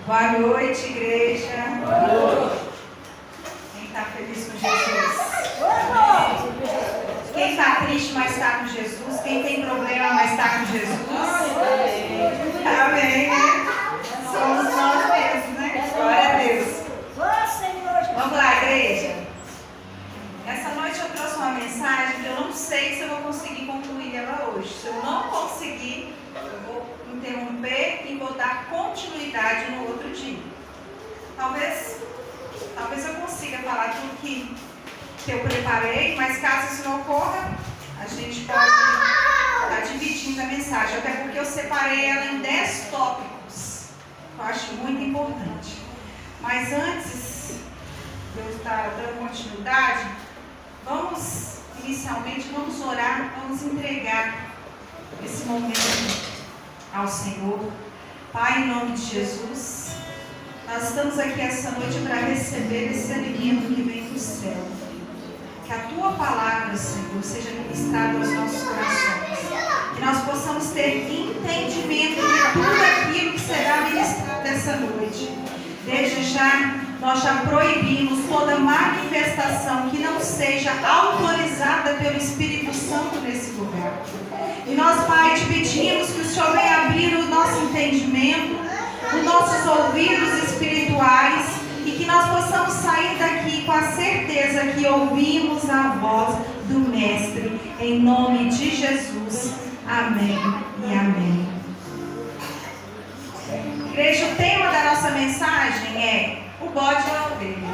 Boa noite, igreja. Boa noite. Quem está feliz com Jesus? Quem está triste, mas está com Jesus? Quem tem problema, mas está com Jesus? Amém. Somos nós mesmos, né? Glória a Deus. Vamos lá, igreja. Essa noite eu trouxe uma mensagem que eu não sei se eu vou conseguir concluir ela hoje. Se eu não conseguir, eu vou interromper e vou dar continuidade no outro dia. Talvez eu consiga falar tudo que eu preparei, mas caso isso não ocorra, a gente pode estar dividindo a mensagem, até porque eu separei ela em 10 tópicos, que eu acho muito importante. Mas antes de eu estar dando continuidade, inicialmente vamos orar, vamos entregar esse momento ao Senhor. Pai, em nome de Jesus, nós estamos aqui essa noite para receber esse alimento que vem do céu. Que a Tua palavra, Senhor, seja ministrada aos nossos corações. Que nós possamos ter entendimento de tudo aquilo que será ministrado essa noite. Desde já, nós já proibimos toda manifestação que não seja autorizada pelo Espírito Santo nesse lugar. E nós, Pai, te pedimos que o Senhor venha abrir o nosso entendimento, os nossos ouvidos espirituais, e que nós possamos sair daqui com a certeza que ouvimos a voz do Mestre, em nome de Jesus. Amém e amém. Igreja, o tema da nossa mensagem é o bode e a ovelha.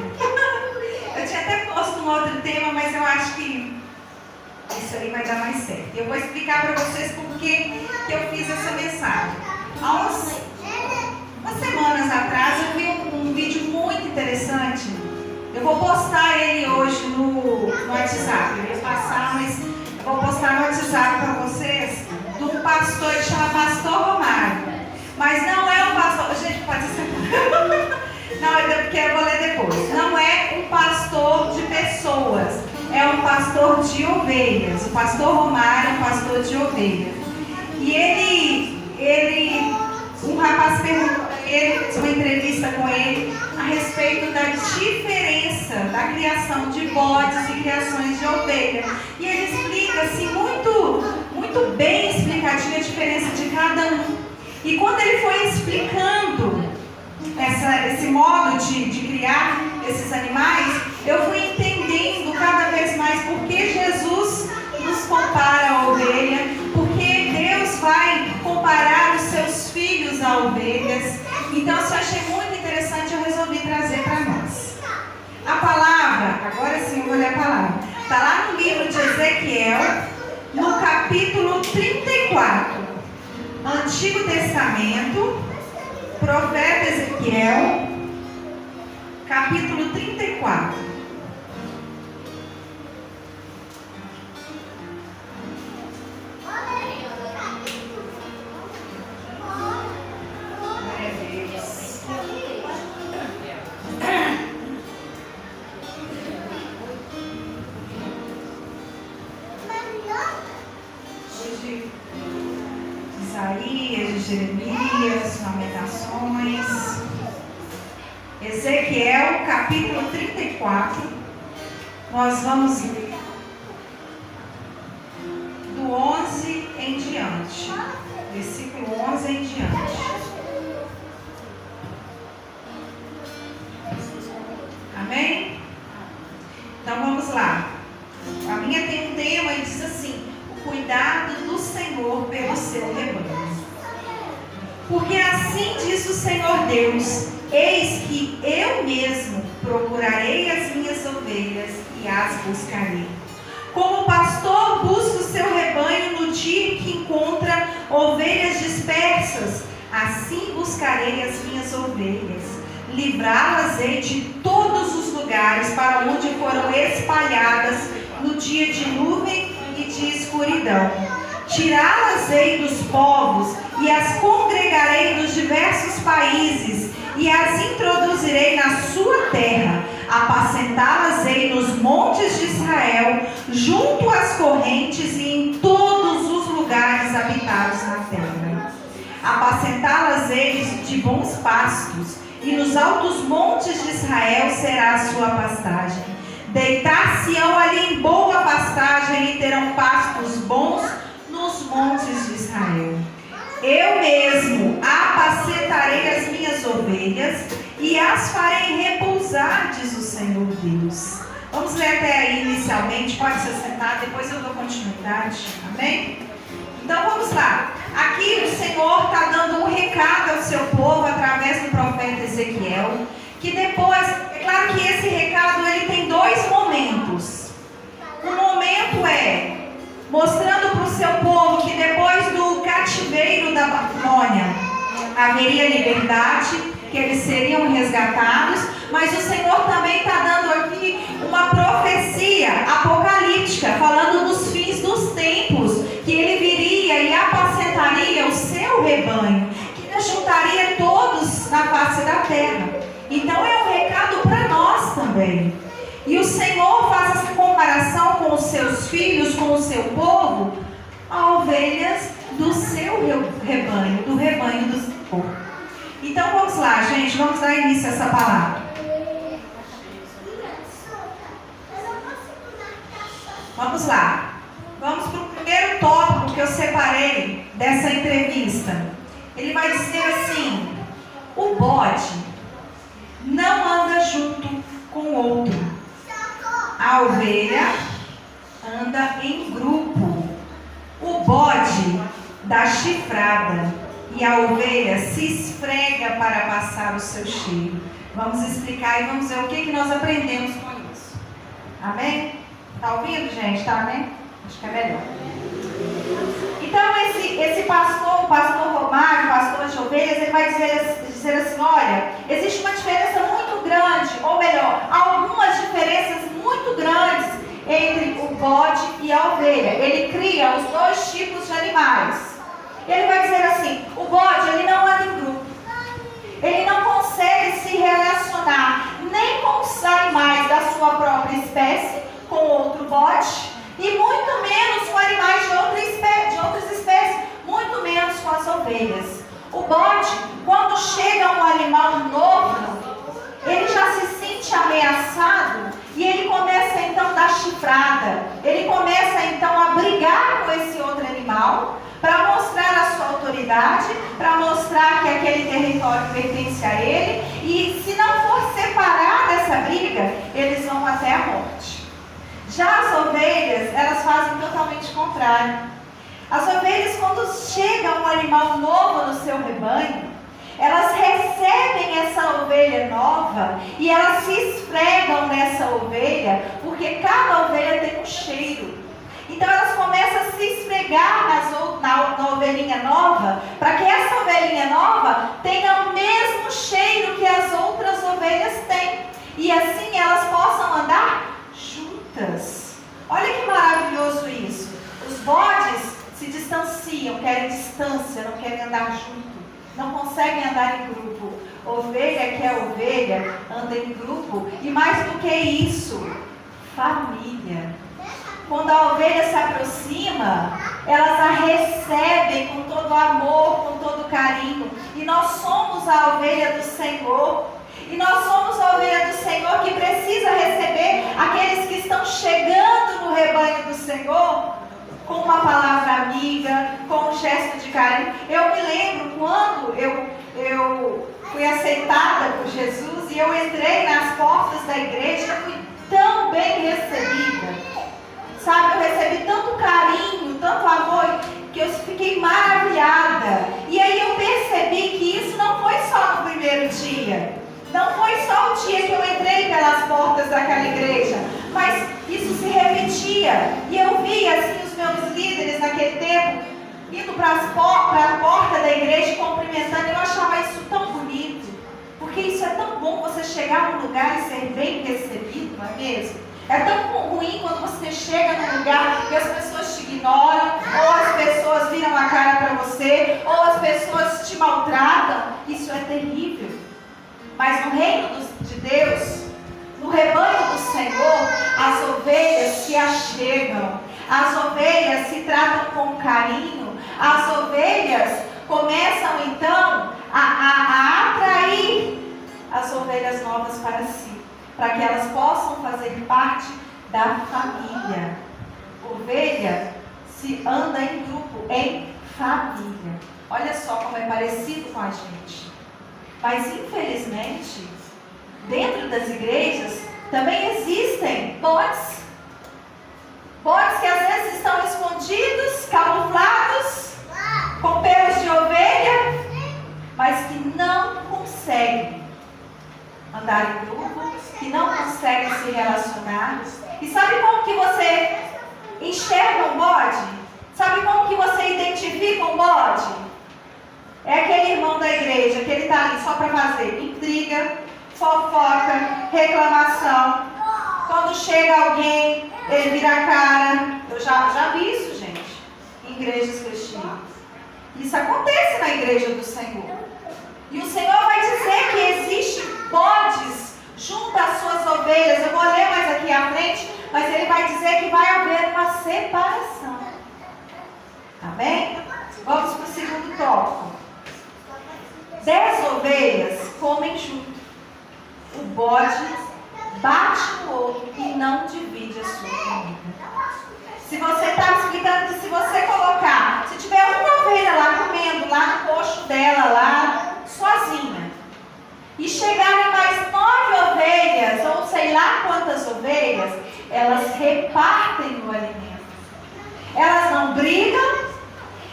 Eu tinha até posto um outro tema, mas eu acho que isso aí vai dar mais certo. Eu vou explicar para vocês por que eu fiz essa mensagem. Há umas semanas atrás eu vi um vídeo muito interessante. Eu vou postar ele hoje no WhatsApp. Eu ia passar, mas eu vou postar no WhatsApp para vocês, de um pastor que chama Pastor Romário. Mas não é um pastor. Gente, pode ser. Não, é porque eu vou ler depois. Não é um pastor de pessoas, é um pastor de ovelhas. O pastor Romário é um pastor de ovelhas. E um rapaz perguntou a ele, fez uma entrevista com ele a respeito da diferença da criação de bodes e criações de ovelha. E ele explica assim, muito bem explicadinha a diferença de cada um. E quando ele foi explicando esse modo de criar esses animais, eu fui entendendo cada vez mais por que Jesus nos compara a ovelha, porque Deus vai comparar os seus filhos a ovelhas. Então, isso eu achei muito interessante, eu resolvi trazer para nós. A palavra, agora sim eu vou ler a palavra, está lá no livro de Ezequiel, no capítulo 34, Antigo Testamento, profeta Ezequiel, capítulo 34. Isaías, Jeremias, Lamentações. Ezequiel, capítulo 34. Nós vamos ler do 11 em diante. Versículo 11 em diante. Amém? Então vamos lá. A minha tem um tema e diz assim: o cuidado do Senhor pelo seu rebanho. Porque assim diz o Senhor Deus: eis que eu mesmo procurarei as minhas ovelhas e as buscarei. Como o pastor busca o seu rebanho no dia em que encontra ovelhas dispersas, assim buscarei as minhas ovelhas. Livrá-las-ei de todos os lugares para onde foram espalhadas no dia de nuvem e de escuridão. Tirá-las-ei dos povos e as congregarei dos diversos países e as introduzirei na sua terra. Apacentá-las-ei nos montes de Israel, junto às correntes e em todos os lugares habitados na terra. Apacentá-las-ei de bons pastos, e nos altos montes de Israel será a sua pastagem. Deitar-se-ão ali em boa pastagem e terão pastos bons nos montes de Israel. Eu mesmo apacentarei as minhas ovelhas e as farei repousar, diz o Senhor Deus. Vamos ler até aí inicialmente, pode se sentar, depois eu dou continuidade, amém? Então vamos lá. Aqui o Senhor está dando um recado ao seu povo através do profeta Ezequiel, que depois, é claro que esse recado ele tem dois momentos. Um momento é mostrando para o seu povo que depois do cativeiro da Babilônia haveria liberdade, que eles seriam resgatados, mas o Senhor também está dando aqui uma profecia apocalíptica, falando dos fins dos tempos, que ele viria e apacentaria o seu rebanho, que juntaria todos na face da terra. Então é um recado para nós também. E o Senhor faz essa comparação com os seus filhos, com o seu povo, a ovelhas do seu rebanho, do rebanho do Senhor. Então vamos lá, gente, vamos dar início a essa palavra. Vamos lá. Vamos para o primeiro tópico que eu separei dessa entrevista. Ele vai dizer assim: o bode não anda junto com o outro. A ovelha anda em grupo. O bode dá chifrada e a ovelha se esfrega para passar o seu cheiro. Vamos explicar e vamos ver o que nós aprendemos com isso. Amém? Está ouvindo, gente? Está, né? Acho que é melhor. Então, esse pastor, o pastor Romário, pastor de ovelhas, ele vai dizer assim: olha, existe uma diferença muito grande, ou melhor, algumas diferenças muito grandes entre o bode e a ovelha. Ele cria os dois tipos de animais. Ele vai dizer assim: o bode, ele não anda em grupo. Ele não consegue se relacionar nem com os animais da sua própria espécie, com outro bode, e muito menos com animais de outras espécies, muito menos com as ovelhas. O bode, quando chega um animal novo, ele já se sente ameaçado e ele começa então a dar chifrada. Ele começa então a brigar com esse outro animal para mostrar a sua autoridade, para mostrar que aquele território pertence a ele, e se não for separar dessa briga, eles vão até a morte. Já as ovelhas, elas fazem totalmente o contrário. As ovelhas, quando chega um animal novo no seu rebanho, elas recebem essa ovelha nova e elas se esfregam nessa ovelha, porque cada ovelha tem um cheiro. Então elas começam a se esfregar na ovelhinha nova, para que essa ovelhinha nova tenha o mesmo cheiro que as outras ovelhas têm. E assim elas possam andar juntas. Olha que maravilhoso isso. Os bodes se distanciam, querem distância, não querem andar junto. Não conseguem andar em grupo. Ovelha que é ovelha, anda em grupo. E mais do que isso, família. Quando a ovelha se aproxima, elas a recebem com todo amor, com todo carinho. E nós somos a ovelha do Senhor. E nós somos a ovelha do Senhor que precisa receber aqueles que estão chegando no rebanho do Senhor com uma palavra amiga, com um gesto de carinho. Eu me lembro quando eu fui aceitada por Jesus e eu entrei nas portas da igreja, fui tão bem recebida. Sabe, eu recebi tanto carinho, tanto amor, que eu fiquei maravilhada. E aí eu percebi que isso não foi só no primeiro dia. Não foi só o dia que eu entrei pelas portas daquela igreja, mas isso se repetia. E eu via assim os meus líderes naquele tempo indo para a porta da igreja e cumprimentando. Eu achava isso tão bonito, porque isso é tão bom, você chegar num lugar e ser bem recebido, não é mesmo? É tão ruim quando você chega num lugar e as pessoas te ignoram, ou as pessoas viram a cara para você, ou as pessoas te maltratam. Isso é terrível. Mas no reino de Deus, no rebanho do Senhor, as ovelhas se achegam, as ovelhas se tratam com carinho, as ovelhas começam então a para que elas possam fazer parte da família. Ovelha se anda em grupo, em família. Olha só como é parecido com a gente. Mas infelizmente, dentro das igrejas, também existem bodes. Bodes que às vezes estão escondidos, camuflados, com pelos de ovelha, mas que não conseguem andar em grupo, que não conseguem se relacionar. E sabe como que você enxerga um bode? Sabe como que você identifica um bode? É aquele irmão da igreja que ele está ali só para fazer intriga, fofoca, reclamação. Quando chega alguém, ele vira a cara. Eu já vi isso, gente, em igrejas cristianas. Isso acontece na igreja do Senhor. E o Senhor vai dizer que existe bodes junto às suas ovelhas. Eu vou ler mais aqui à frente, mas ele vai dizer que vai haver uma separação. Amém? Vamos para o segundo tópico. 10 ovelhas comem junto. O bode bate no outro e não divide a sua comida. Se você está me explicando que se você colocar, se tiver uma ovelha lá comendo, lá no coxo dela, lá sozinha, e chegarem mais 9 ovelhas, ou sei lá quantas ovelhas, elas repartem o alimento. Elas não brigam,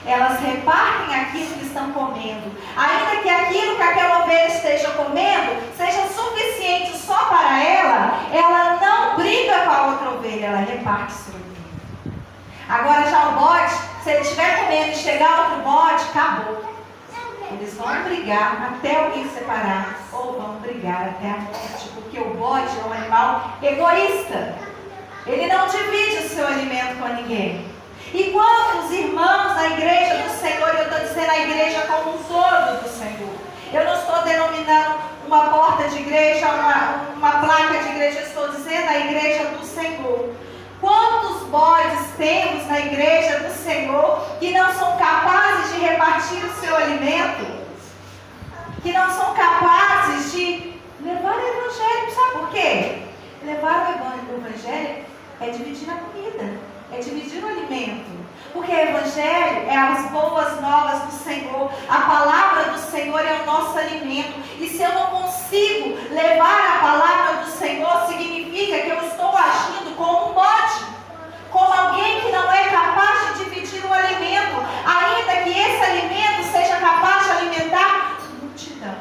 elas repartem aquilo que estão comendo. Ainda que aquilo que aquela ovelha esteja comendo seja suficiente só para ela não briga com a outra ovelha, ela reparte seu alimento. Agora já o bode, se ele estiver comendo e chegar outro bode, acabou. Eles vão brigar até alguém separar, ou vão brigar até a morte, porque o bode é um animal egoísta. Ele não divide o seu alimento com ninguém. E quantos irmãos na igreja do Senhor, eu estou dizendo a igreja como um todo do Senhor. Eu não estou denominando uma porta de igreja, uma placa de igreja, eu estou dizendo a igreja do Senhor. Quantos bodes temos na igreja do Senhor que não são capazes de repartir o seu alimento? Que não são capazes de levar o evangelho. Sabe por quê? Levar o evangelho é dividir a comida, é dividir o alimento. Porque o evangelho é as boas novas do Senhor. A palavra do Senhor é o nosso alimento. E se eu não consigo levar a palavra do Senhor, significa que eu estou agindo como um bode, como alguém que não é capaz de dividir o alimento, ainda que esse alimento seja capaz de alimentar multidão.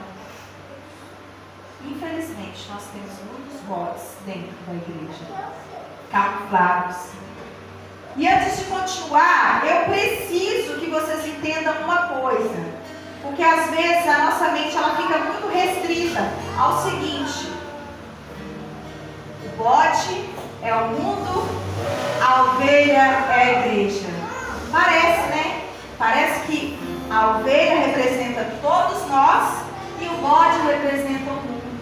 Infelizmente, nós temos muitos bodes dentro da igreja, camuflados. E antes de continuar, eu preciso que vocês entendam uma coisa. Porque às vezes a nossa mente ela fica muito restrita ao seguinte: o bode é o mundo, a ovelha é a igreja. Parece, né? Parece que a ovelha representa todos nós e o bode representa o mundo.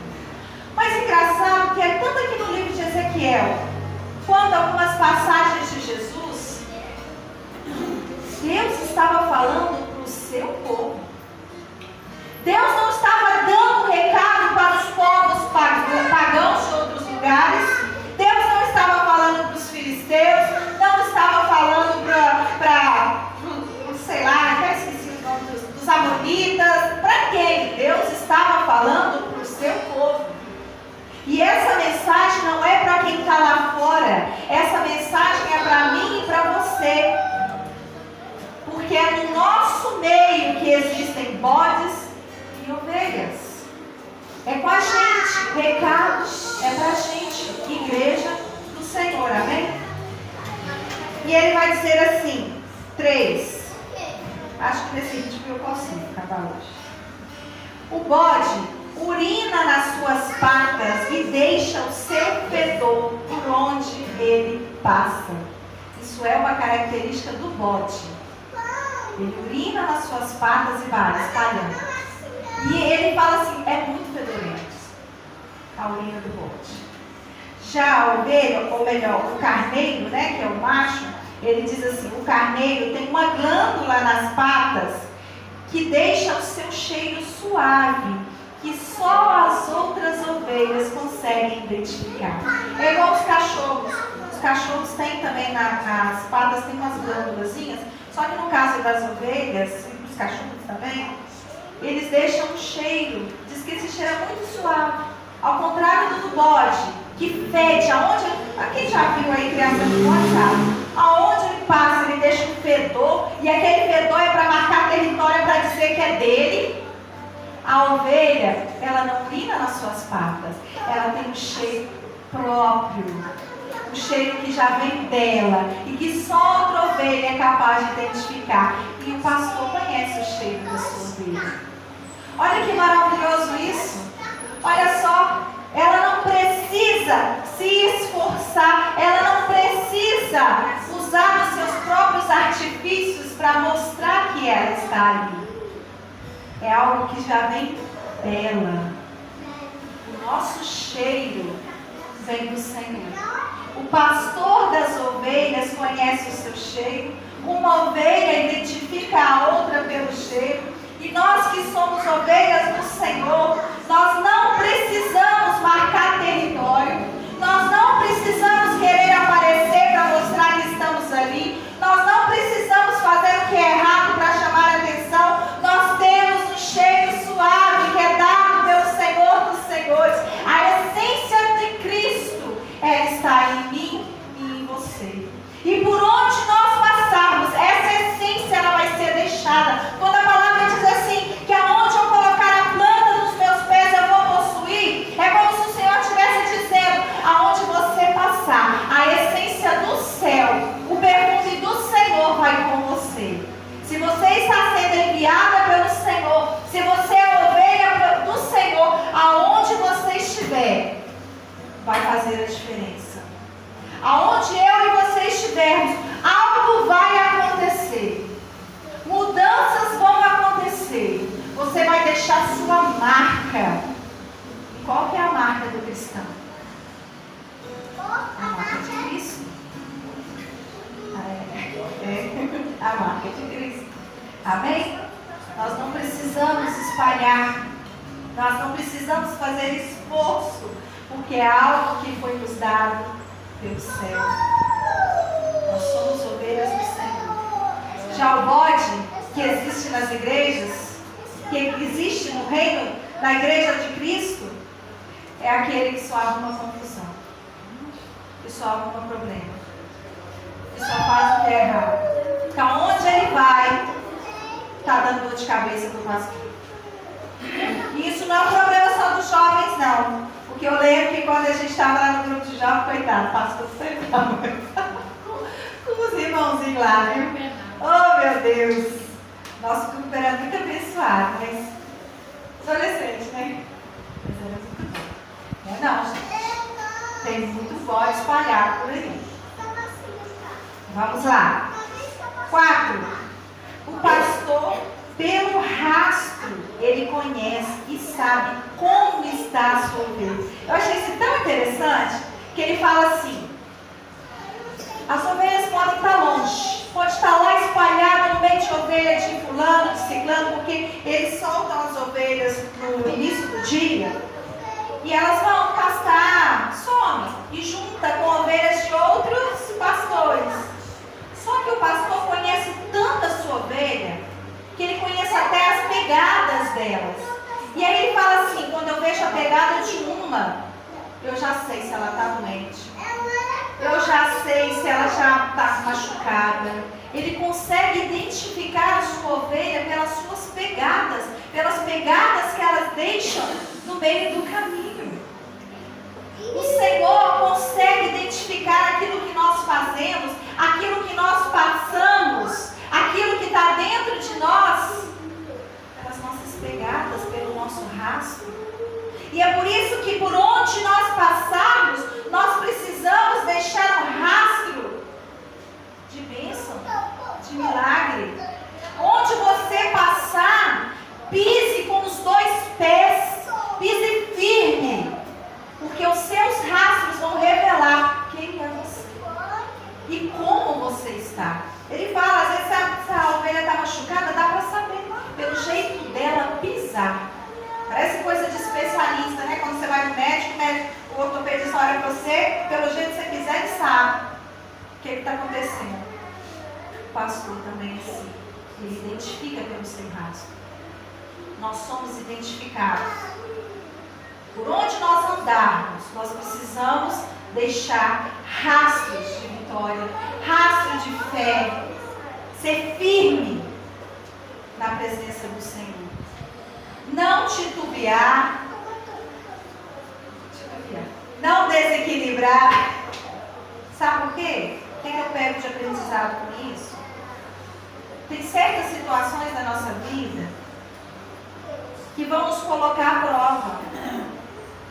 Mas engraçado que é tanto aqui no livro de Ezequiel, quando algumas passagens de Jesus, Deus estava falando para o seu povo. Deus não estava dando um recado para os povos pagãos de outros lugares. Deus não estava falando para os filisteus. Não estava falando para sei lá, até esqueci o nome dos amonitas. Para quem? Deus estava falando para o seu povo. E essa mensagem não é para quem está lá fora. Essa mensagem é para mim e para você. Porque é no nosso meio que existem bodes e ovelhas. É com a gente. Recado é para a gente. Igreja do Senhor. Amém? E ele vai dizer assim, 3. Acho que nesse ritmo eu consigo acabar hoje. O bode urina nas suas patas e deixa o seu fedor por onde ele passa. Isso é uma característica do bode. Ele urina nas suas patas e vai espalhando. E ele fala assim, é muito fedorento a urina do bode. Já a ovelha, ou melhor, o carneiro, né, que é o macho, ele diz assim, o carneiro tem uma glândula nas patas que deixa o seu cheiro suave, que só as outras ovelhas conseguem identificar. É igual os cachorros. Os cachorros têm também nas patas, tem umas glândulazinhas, só que no caso das ovelhas, e dos cachorros também, eles deixam um cheiro, diz que esse cheiro é muito suave. Ao contrário do bode, que fede, quem já viu aí criança de bode sabe? Aonde ele passa, ele deixa um fedor, e aquele fedor é para marcar território, para dizer que é dele. A ovelha, ela não urina nas suas patas, ela tem um cheiro próprio, um cheiro que já vem dela, e que só outra ovelha é capaz de identificar. E o pastor conhece o cheiro da sua ovelha. Olha que maravilhoso isso. Olha só, ela não precisa se esforçar, ela não precisa usar os seus próprios artifícios para mostrar que ela está ali. É algo que já vem dela. O nosso cheiro vem do Senhor. O pastor das ovelhas conhece o seu cheiro. Uma ovelha identifica a outra pelo cheiro. E nós que somos ovelhas do Senhor, nós não precisamos marcar território, nós não precisamos querer aparecer para mostrar que estamos ali, nós não precisamos fazer o que é errado para chamar a atenção. Nós temos um cheiro suave que é dado pelo Senhor dos Senhores. A essência de Cristo, ela está em mim e em você. E por onde nós passarmos, essa essência ela vai ser deixada. Quando a palavra diz assim, que aonde eu colocar a planta dos meus pés eu vou possuir, é como se o Senhor estivesse dizendo, aonde você passar, a essência do céu, o perfume do Senhor vai com você. Se você está sendo enviada pelo Senhor, se você é ovelha do Senhor, aonde você estiver, vai fazer a diferença. Aonde eu e você estivermos, algo vai acontecer. Mudanças vão acontecer. Você vai deixar sua marca. E qual que é a marca do cristão? A marca de Cristo. A marca de Cristo. Amém? Nós não precisamos espalhar. Nós não precisamos fazer esforço. Porque é algo que foi nos dado pelo céu. Nós somos ovelhas do Senhor. Já o bode que existe nas igrejas, que existe no reino, na igreja de Cristo, é aquele que só arruma confusão, que só arruma problema, que só faz o que é errado. Porque aonde ele vai, está dando dor de cabeça para o pastor. E isso não é um problema só dos jovens, não. Porque eu lembro que quando a gente estava lá no grupo de jovens, coitado, pastor sempre com os irmãozinhos lá, viu? Oh, meu Deus! Nosso grupo era muito abençoado, mas adolescente, né? Mas era muito bom. Não, gente. Tem muito bode espalhado por aí. Vamos lá. 4. O pastor, pelo rastro, ele conhece e sabe como está a sua ovelha. Eu achei isso tão interessante que ele fala assim: as ovelhas podem estar longe, pode estar lá espalhada no meio de ovelha de fulano, de ciclano, porque eles soltam as ovelhas no início do dia e elas vão pastar, somem e junta com ovelhas de outros pastores. Só que o pastor conhece tanto a sua ovelha que ele conhece até as pegadas delas. E aí ele fala assim: quando eu vejo a pegada de uma, eu já sei se ela está doente, eu já sei se ela já está machucada. Ele consegue identificar a sua ovelha pelas suas pegadas que elas deixam no meio do caminho. O Senhor consegue identificar aquilo que nós fazemos, aquilo que nós passamos, aquilo que está dentro de nós, pelas nossas pegadas, pelo nosso rastro. E é por isso que por onde nós passarmos, nós precisamos deixar um rastro de bênção, de milagre. Onde você passar, pise com os 2 pés, pise firme, porque os seus rastros vão revelar quem é você e como você está. Ele fala, às vezes se a ovelha está machucada, dá para saber pelo jeito dela pisar. Parece coisa de especialista, né? Quando você vai no médico, o ortopedista olha para você, pelo jeito que você quiser, ele sabe o que está acontecendo. O pastor também é assim. Ele identifica pelo seu rastro. Nós somos identificados. Por onde nós andarmos, nós precisamos deixar rastros de vitória, rastros de fé, ser firme na presença do Senhor. Não titubear, não desequilibrar. Sabe por quê? O que eu pego de aprendizado com isso? Tem certas situações da nossa vida que vão nos colocar à prova,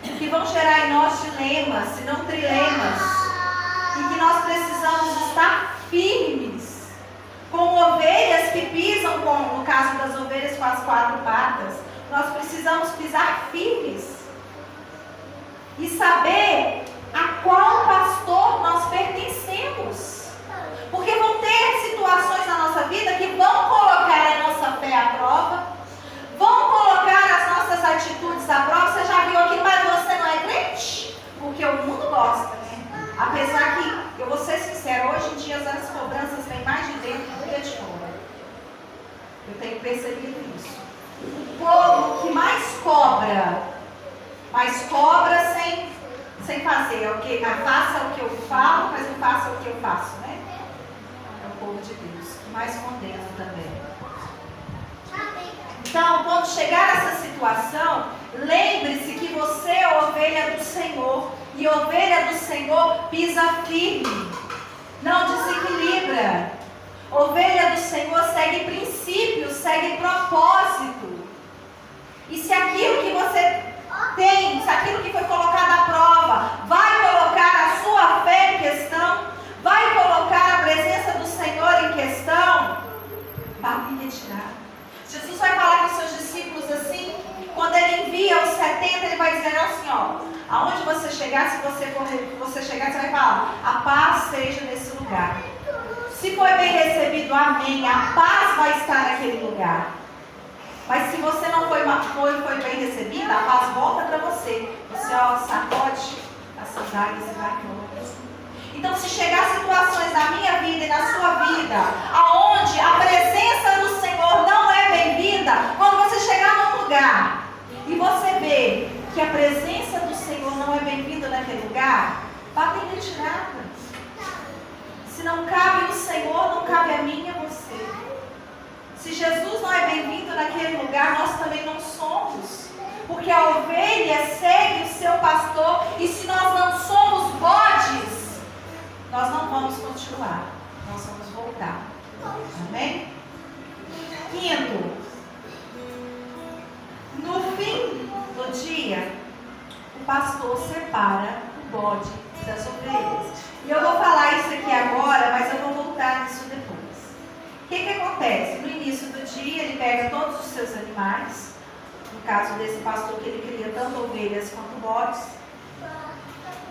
que vão gerar em nós dilemas, se não trilemas, e que nós precisamos estar firmes, como ovelhas que pisam, como no caso das ovelhas com as 4 patas. Nós precisamos pisar firmes e saber a qual pastor nós pertencemos, porque vão ter situações na nossa vida que vão colocar a nossa fé à prova, vão colocar as nossas atitudes à prova. Você já viu aqui, mas você não é crente? Porque o mundo gosta, né? Apesar que, eu vou ser sincera, hoje em dia as cobranças vêm mais de dentro do que de fora. Eu tenho percebido isso. O povo que mais cobra sem fazer. Faça o que eu falo, mas não faça o que eu faço, né? É o povo de Deus, que mais condena também. Então, quando chegar essa situação, lembre-se que você é ovelha do Senhor. E ovelha do Senhor pisa firme, não desequilibra. Ovelha do Senhor segue princípios, segue propósito. E se aquilo que você tem, se aquilo que foi colocado à prova, vai colocar a sua fé em questão, vai colocar a presença do Senhor em questão, vá me retirar. Jesus vai falar com os seus discípulos assim, quando ele envia os 70, ele vai dizer assim, ó, aonde você chegar, se você chegar, você vai falar, a paz seja nesse lugar. Se foi bem recebido, amém, a paz vai estar naquele lugar. Mas se você não foi bem recebida, a paz volta para você. Você, ó, sacode as sandálias e vai embora. Então, se chegar situações na minha vida e na sua vida, aonde a presença do Senhor não é bem-vinda, quando você chegar num lugar e você vê que a presença do Senhor não é bem-vinda naquele lugar, vá em retirada. Se não cabe o Senhor, não cabe a mim e a você. Se Jesus não é bem-vindo naquele lugar, nós também não somos. Porque a ovelha segue o seu pastor, e se nós não somos bodes, nós não vamos continuar, nós vamos voltar. Amém? Quinto, no fim do dia, o pastor separa o bode das ovelhas. E eu vou falar isso aqui agora, mas eu vou voltar nisso depois. O que acontece? No início do dia, ele pega todos os seus animais, no caso desse pastor que ele cria tanto ovelhas quanto bodes,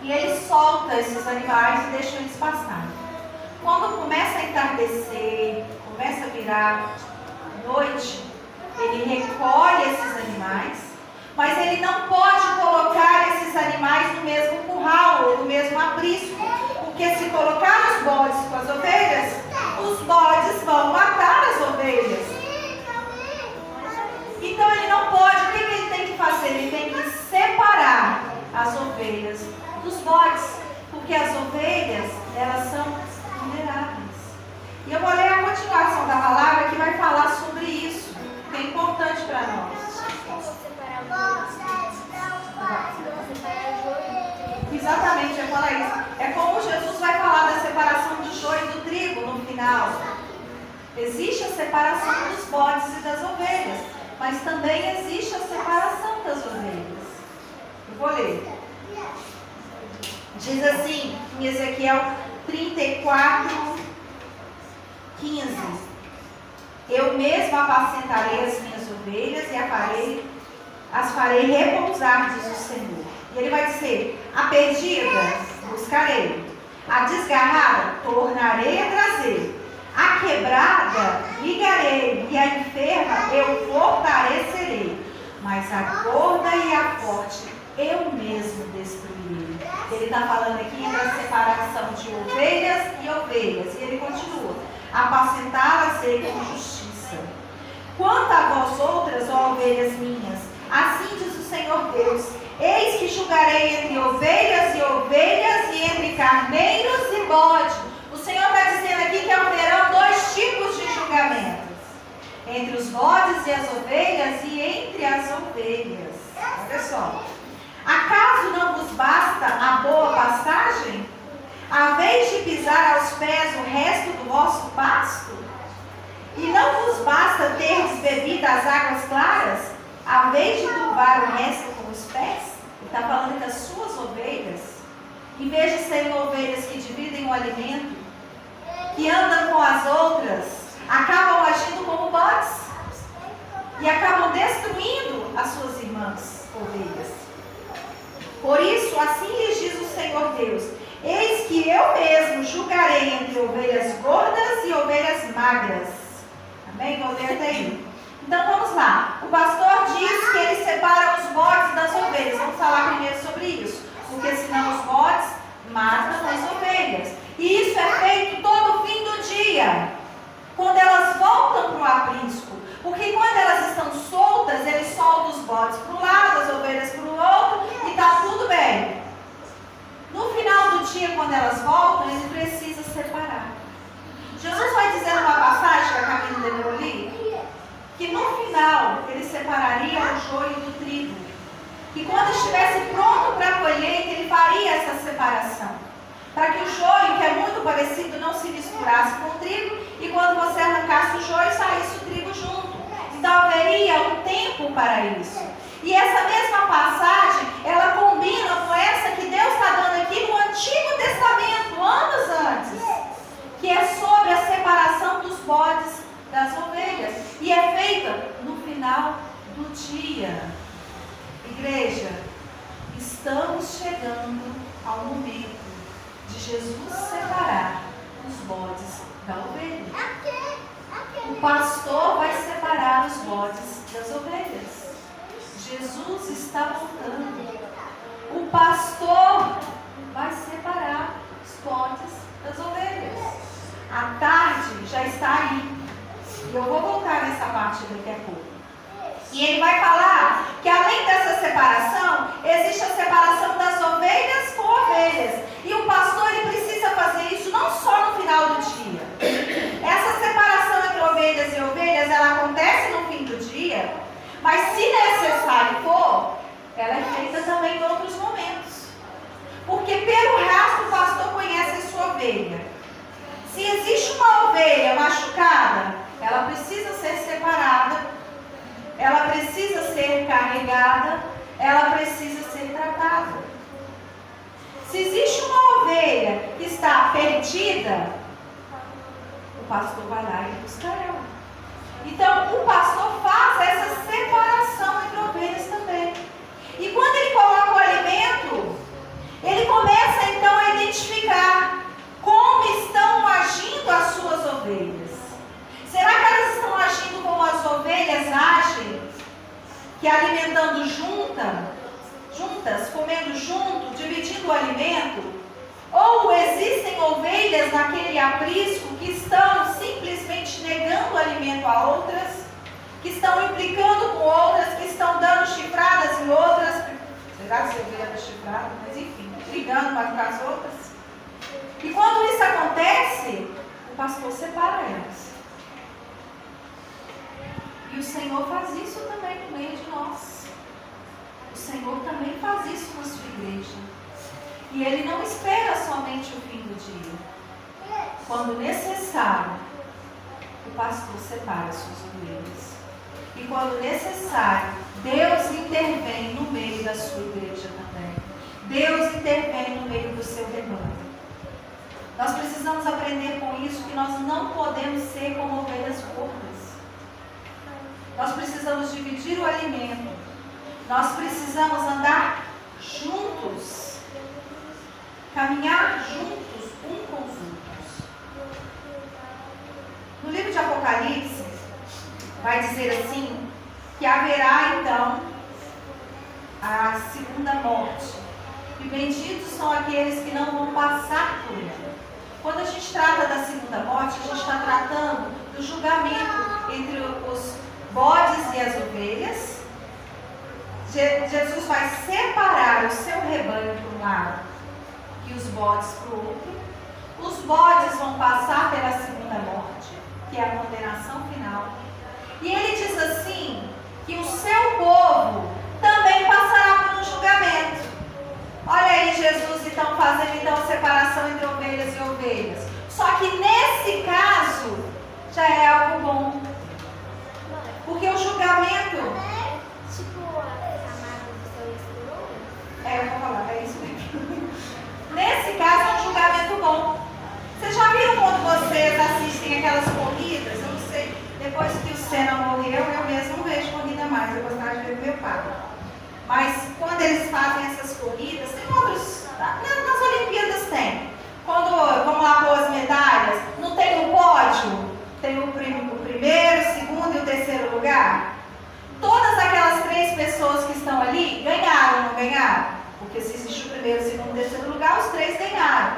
e ele solta esses animais e deixa eles passarem. Quando começa a entardecer, começa a virar noite, ele recolhe esses animais, mas ele não pode colocar esses animais no mesmo curral ou no mesmo aprisco, porque se colocar os bodes com as ovelhas, os bodes vão matar as ovelhas. Então ele não pode. O que ele tem que fazer? Ele tem que separar as ovelhas dos bodes, porque as ovelhas, elas são vulneráveis. E eu vou ler a continuação da palavra que vai falar sobre isso, que é importante para nós. Exatamente, eu falo isso. É como Jesus vai falar da separação do joio e do trigo no final. Existe a separação dos bodes e das ovelhas, mas também existe a separação das ovelhas. Eu vou ler. Diz assim, em Ezequiel 34, 15. Eu mesmo apacentarei as minhas ovelhas e as farei repousar, diz o Senhor. E ele vai dizer, a perdida buscarei, a desgarrada tornarei a trazer, a quebrada ligarei, e a enferma eu fortalecerei. mas a gorda e a forte eu mesmo destruirei. Ele está falando aqui entre a separação de ovelhas e ovelhas. E ele continua: apacentá-las-ei com justiça. Quanto a vós outras, ó ovelhas minhas, assim diz o Senhor Deus: eis que julgarei entre ovelhas e entre carneiros e bode. O Senhor está dizendo aqui que haverão dois tipos de julgamentos: entre os bodes e as ovelhas e entre as ovelhas. Olha só. Acaso não vos basta a boa pastagem? A vez de pisar aos pés o resto do vosso pasto? E não vos basta teres bebido as águas claras? A vez de turbar o resto com os pés? Ele está falando que as suas ovelhas, em vez de serem ovelhas que dividem o alimento, que andam com as outras, acabam agindo como bodes e acabam destruindo as suas irmãs ovelhas. Por isso, assim lhes diz o Senhor Deus: eis que eu mesmo julgarei entre ovelhas gordas e ovelhas magras. Amém? Vou ler até aí. Então vamos lá. O pastor diz que ele separa os bodes das ovelhas. Vamos falar primeiro sobre isso. Porque senão os bodes matam as ovelhas. E isso é feito todo fim do dia, quando elas voltam para o aprisco. Porque quando elas estão soltas, eles soltam os bodes para um lado, as ovelhas para o outro, e está tudo bem. No final do dia, quando elas voltam, ele precisa separar. Jesus vai dizer numa passagem que a Camila deu ali, que no final ele separaria o joio do trigo. E quando estivesse pronto para a colheita, ele faria essa separação. Para que o joio, que é muito parecido, não se misturasse com o trigo, e quando você arrancasse o joio, saísse o trigo junto. Então haveria um tempo para isso. E essa mesma passagem, ela combina com essa que Deus está dando aqui no Antigo Testamento, anos antes, que é sobre a separação dos bodes das ovelhas. E é feita no final do dia. Igreja, estamos chegando ao momento de Jesus separar os bodes da ovelha. O pastor vai separar os bodes das ovelhas. Jesus está voltando. O pastor vai separar os bodes das ovelhas. A tarde já está aí. E eu vou voltar nessa parte daqui a pouco. E ele vai falar que além dessa separação, existe a separação das ovelhas com ovelhas. E o pastor ele precisa fazer isso não só no final do dia. Essa separação entre ovelhas e ovelhas, ela acontece no fim do dia, mas se necessário for, ela é feita também em outros momentos. Porque pelo rastro o pastor conhece a sua ovelha. Se existe uma ovelha machucada, ela precisa ser separada, ela precisa ser carregada, ela precisa ser tratada. Se existe uma ovelha que está perdida, o pastor vai lá e busca ela. Então, o pastor faz essa separação entre ovelhas também. E quando ele coloca o alimento, ele começa então a identificar como estão agindo as suas ovelhas. Será que elas estão agindo como as ovelhas agem? Que alimentando juntas, comendo junto, dividindo o alimento? Ou existem ovelhas naquele aprisco que estão simplesmente negando o alimento a outras, que estão implicando com outras, que estão dando chifradas em outras? Será que a ovelha está chifrada? Mas enfim, brigando umas com as outras. E quando isso acontece, o pastor separa elas. E o Senhor faz isso também no meio de nós. O Senhor também faz isso na sua igreja. E Ele não espera somente o fim do dia. Quando necessário, o pastor separa as suas ovelhas. E quando necessário, Deus intervém no meio da sua igreja também. Deus intervém no meio do seu rebanho. Nós precisamos aprender com isso que nós não podemos ser como ovelhas gordas. Nós precisamos dividir o alimento. Nós precisamos andar juntos. Caminhar juntos um com os outros. No livro de Apocalipse, vai dizer assim, que haverá então são aqueles que não vão passar por ela. Quando a gente trata da segunda morte, a gente está tratando do julgamento entre os bodes e as ovelhas. Jesus vai separar o seu rebanho para um lado e os bodes para o outro. Os bodes vão passar pela segunda morte, que é a condenação final. E ele diz assim, que o seu povo também passará por um julgamento. Olha aí Jesus então fazendo a separação entre ovelhas e ovelhas. Só que nesse caso já é algo bom. Porque o julgamento... eu vou falar, é isso mesmo. Nesse caso é um julgamento bom. Vocês já viram quando vocês assistem aquelas corridas? Eu não sei, depois que o Senna morreu, eu mesmo não vejo corrida mais. Eu gostava de ver meu pai. Mas quando eles fazem essas corridas, tem outros, nas Olimpíadas tem. Quando vamos lá pôr as medalhas, não tem o pódio? Tem o primeiro, o segundo e o terceiro lugar? Todas aquelas 3 pessoas que estão ali ganharam, não ganharam? Porque se existe o primeiro, o segundo e o terceiro lugar, os 3 ganharam.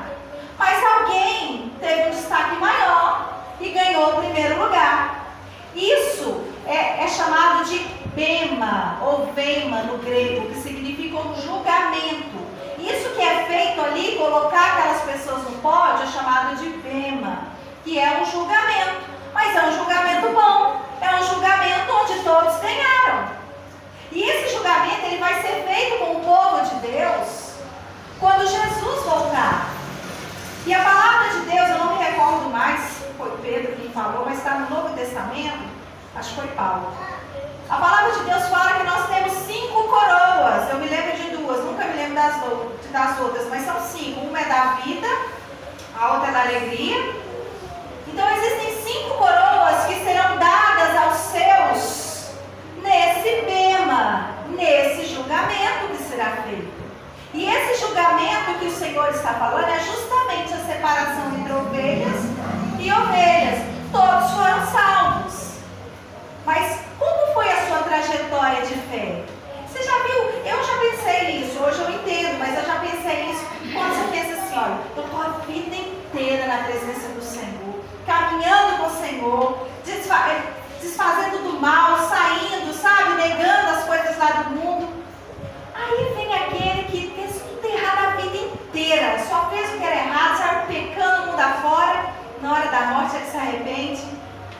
Mas alguém teve um destaque maior e ganhou o primeiro lugar. Isso é chamado de bema, ou vema no grego, que significa um julgamento. Isso que é feito ali, colocar aquelas pessoas no pódio, é chamado de bema, que é um julgamento. Mas é um julgamento bom, é um julgamento onde todos ganharam. E esse julgamento ele vai ser feito com o povo de Deus quando Jesus voltar. E a palavra de Deus, eu não me recordo mais se foi Pedro quem falou, mas está no Novo Testamento, acho que foi Paulo. A palavra de Deus fala que nós temos 5 coroas. Eu me lembro de 2, nunca me lembro das outras, mas são 5. Uma é da vida, a outra é da alegria. Então existem 5 coroas que serão dadas aos seus nesse bema, nesse julgamento que será feito. E esse julgamento que o Senhor está falando é justamente a separação entre ovelhas e ovelhas. Todos foram salvos. Mas como foi a sua trajetória de fé? Você já viu? Eu já pensei nisso, hoje eu entendo, mas eu já pensei nisso. Quando você pensa assim, olha, eu estou a vida inteira na presença do Senhor, caminhando com o Senhor, desfazendo do mal, saindo, sabe, negando as coisas lá do mundo. Aí vem aquele que fez tudo errado a vida inteira, só fez o que era errado, saiu pecando mundo afora, na hora da morte ele se arrepende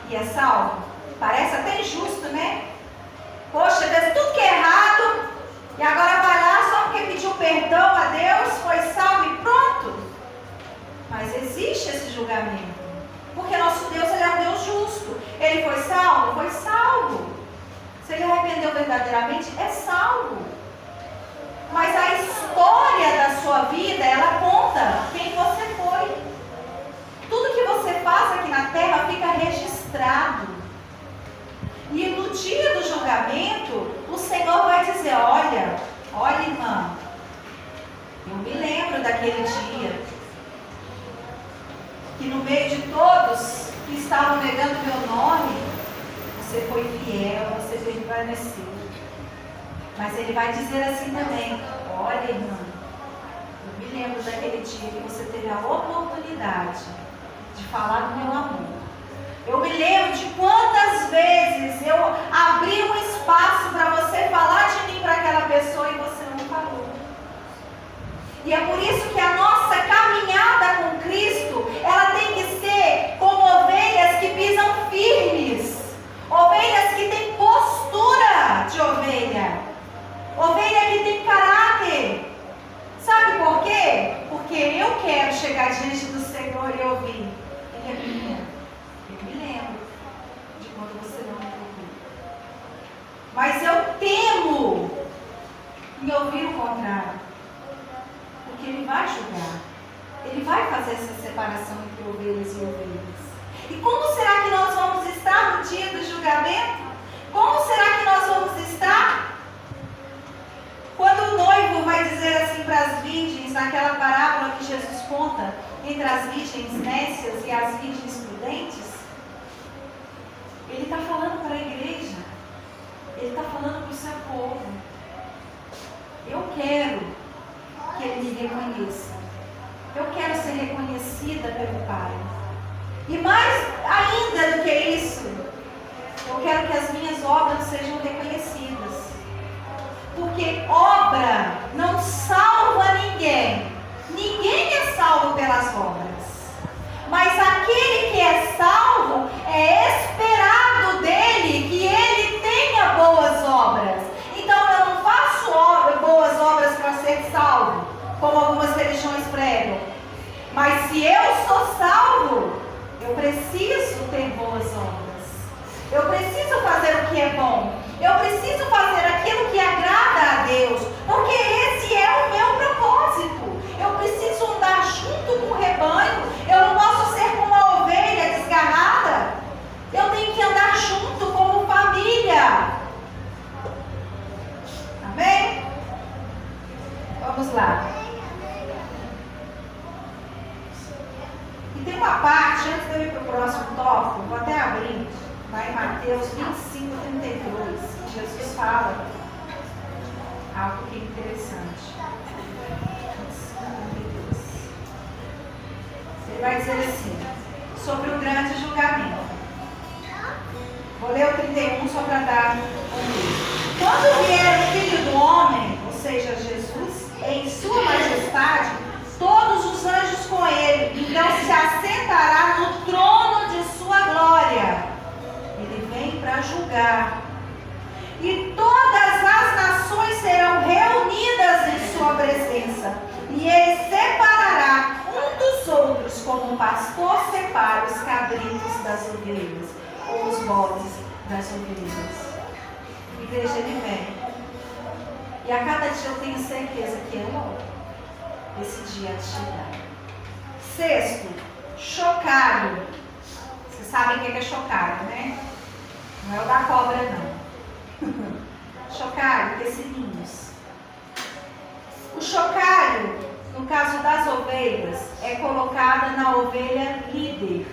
e é salvo. Parece até injusto, né? Poxa, fez tudo que é errado e agora vai lá só porque pediu perdão a Deus, foi salvo e pronto. Mas existe esse julgamento, porque nosso Deus ele é um Deus justo. Ele foi salvo? Foi salvo. Se ele arrependeu verdadeiramente, é salvo. Mas a história da sua vida, ela conta quem você foi. Tudo que você faz aqui na terra fica registrado. E no dia do julgamento, o Senhor vai dizer, olha irmã, eu me lembro daquele dia, que no meio de todos que estavam negando meu nome, você foi fiel, você permaneceu. Mas ele vai dizer assim também, olha irmã, eu me lembro daquele dia que você teve a oportunidade de falar do meu amor. Eu me lembro de quantas vezes eu abri um espaço para você falar de mim para aquela pessoa e você não falou. E é por isso que a nossa caminhada com Cristo, ela tem que ser como ovelhas que pisam firmes. Ovelhas que têm postura de ovelha. Ovelha que tem caráter. Sabe por quê? Porque eu quero chegar diante do Senhor e ouvir. Ele é minha. Eu me lembro de quando você não me ouviu. Mas eu temo em ouvir o contrário. Porque Ele vai julgar. Ele vai fazer essa separação entre ovelhas e ovelhas. E como será que nós vamos estar no dia do julgamento? Como será que nós vamos estar? Quando o noivo vai dizer assim para as virgens, naquela parábola que Jesus conta, entre as virgens nécias e as virgens prudentes, ele está falando para a igreja, ele está falando para o seu povo. Eu quero que Ele me reconheça. Eu quero ser reconhecida pelo Pai. E mais ainda do que isso, eu quero que as minhas obras sejam reconhecidas. Porque obra não salva ninguém. Ninguém é salvo pelas obras. Mas aquele que é salvo, é esperado dele que ele tenha boas obras. Então eu não faço boas obras para ser salvo, como algumas religiões pregam. Mas se eu sou salvo, eu preciso ter boas obras. Eu preciso fazer o que é bom. Eu preciso fazer aquilo que agrada a Deus. Porque esse é o meu propósito. Eu preciso andar junto com o rebanho. Eu não posso ser como uma ovelha desgarrada. Eu tenho que andar junto como família. Amém? Vamos lá. E tem uma parte, antes de eu ir para o próximo tópico, vou até abrir, vai em Mateus 25, 32, que Jesus fala algo que é interessante. 25, 32. Ele vai dizer assim, sobre o grande julgamento. Vou ler o 31 só para dar um. Quando vier o Filho do Homem, ou seja, Jesus, em sua majestade, todos os anjos com ele, então se assentará no trono de sua glória. Ele vem para julgar. E todas as nações serão reunidas em sua presença. E ele separará um dos outros, como um pastor separa os cabritos das ovelhas, ou os bodes das ovelhas. Igreja, ele vem. E a cada dia eu tenho certeza que é logo esse dia de chegar. Sexto, chocalho. Vocês sabem o que é chocalho, né? Não é o da cobra, não. Chocalho, tecininhos. O chocalho, no caso das ovelhas, é colocada na ovelha líder.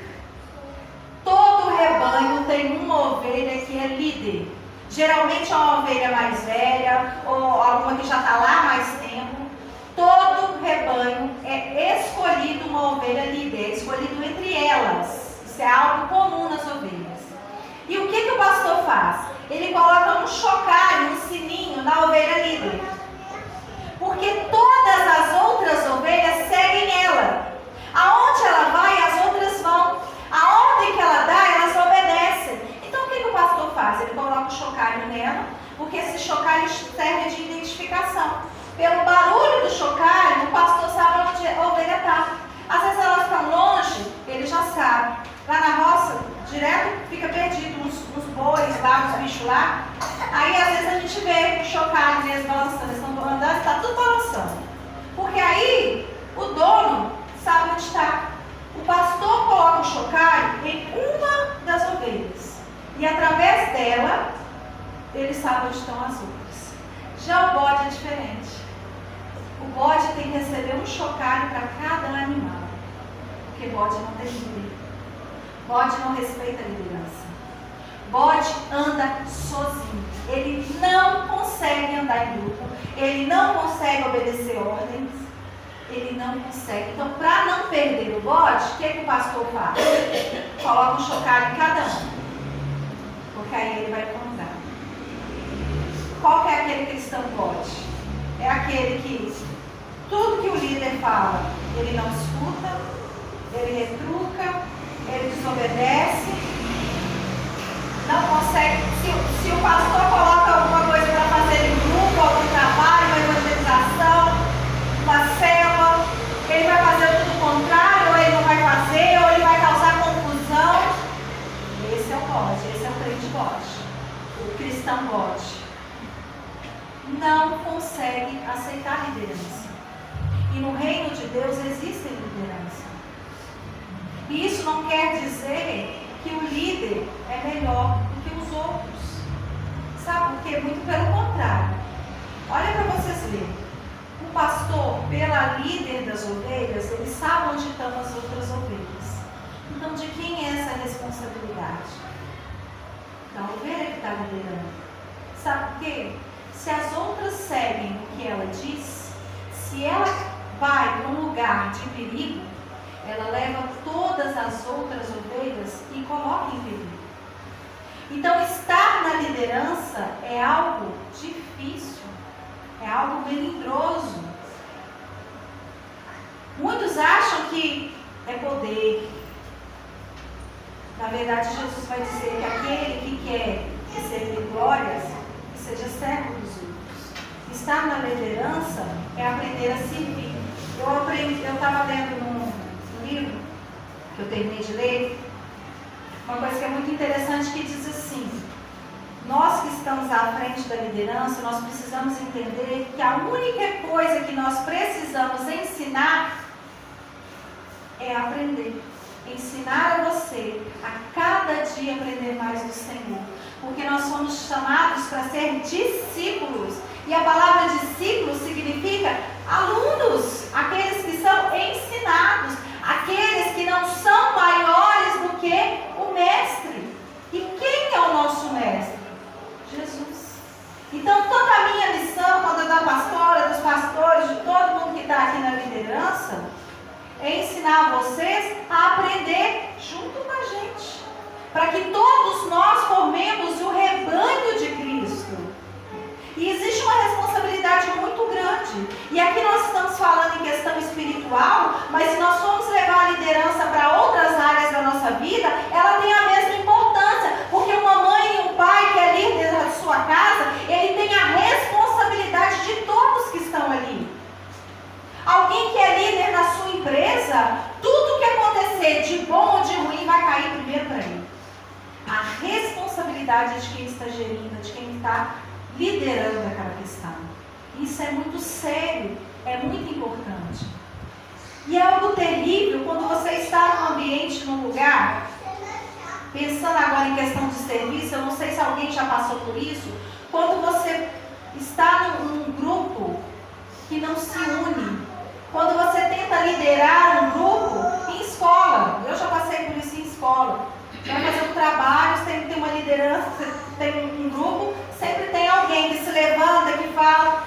Todo rebanho tem uma ovelha que é líder. Geralmente é uma ovelha mais velha ou alguma que já está lá há mais tempo. Todo rebanho é escolhido uma ovelha líder, é escolhido entre elas. Isso é algo comum nas ovelhas. E o que o pastor faz? Ele coloca um chocalho, um sininho na ovelha líder. Porque todas as outras ovelhas seguem ela. Aonde ela vai, as outras vão. A ordem que ela dá, elas obedecem. Então o que o pastor faz? Ele coloca um chocalho nela, porque esse chocalho serve de identificação. Pelo barulho do chocalho, o pastor sabe onde a ovelha está. Às vezes elas estão longe, ele já sabe. Lá na roça, direto fica perdido uns bois lá, uns bichos lá. Aí às vezes a gente vê o chocalho mesmo balançando, eles estão andando, está tudo balançando. Porque aí o dono sabe onde está. O pastor coloca o chocalho em uma das ovelhas. E através dela, ele sabe onde estão as outras. Já o bode é diferente. O bode tem que receber um chocalho para cada animal. Porque bode não tem líder. Bode não respeita a liderança. Bode anda sozinho. Ele não consegue andar em grupo. Ele não consegue obedecer ordens. Ele não consegue. Então, para não perder o bode, o que o pastor faz? Coloca um chocalho em cada um. Porque aí ele vai comandar. Qual que é aquele cristão bode? É aquele que tudo que o líder fala, ele não escuta, ele retruca, ele desobedece, não consegue. Se o pastor coloca alguma coisa para fazer em grupo, algum trabalho, uma evangelização, uma célula, ele vai fazer tudo o contrário, ou ele não vai fazer, ou ele vai causar confusão. Esse é o bode, esse é o crente bode, o cristão bode. Não consegue aceitar liderança. E no reino de Deus existe liderança. E isso não quer dizer que o líder é melhor do que os outros. Sabe por quê? Muito pelo contrário. Olha para vocês verem. O pastor, pela líder das ovelhas, ele sabe onde estão as outras ovelhas. Então, de quem é essa responsabilidade? Da ovelha que está liderando. Sabe por quê? Se as outras seguem o que ela diz, se ela lugar de perigo, ela leva todas as outras ovelhas e coloca em perigo. Então, estar na liderança é algo difícil, é algo melindroso. Muitos acham que é poder. Na verdade, Jesus vai dizer que aquele que quer receber glórias, que seja servo dos outros. Estar na liderança é aprender a servir. Eu estava lendo num livro que eu terminei de ler, uma coisa que é muito interessante que diz assim: nós que estamos à frente da liderança, nós precisamos entender que a única coisa que nós precisamos ensinar é aprender. Ensinar a você a cada dia aprender mais do Senhor. Porque nós somos chamados para ser discípulos. E a palavra discípulo significa alunos, aqueles que são ensinados, aqueles que não são maiores do que o mestre. E quem é o nosso mestre? Jesus. Então, toda a minha missão, quando da pastora, dos pastores, de todo mundo que está aqui na liderança, é ensinar vocês a aprender junto com a gente, para que todos nós formemos o rebanho de Cristo. E existe uma responsabilidade muito grande. E aqui nós estamos falando em questão espiritual, mas se nós formos levar a liderança para outras áreas da nossa vida, ela tem a mesma importância, porque uma mãe e um pai que é líder da sua casa, ele tem a responsabilidade de todos que estão ali. Alguém que é líder na sua empresa, tudo que acontecer de bom ou de ruim vai cair primeiro para ele. A responsabilidade de quem está gerindo, de quem está liderando aquela questão. Isso é muito sério, é muito importante. E é algo terrível quando você está num ambiente, num lugar, pensando agora em questão de serviço, eu não sei se alguém já passou por isso, quando você está num grupo que não se une. Quando você tenta liderar um grupo em escola, eu já passei por isso em escola. Vai fazer um trabalho, sempre tem uma liderança, tem um grupo, sempre tem alguém que se levanta, que fala.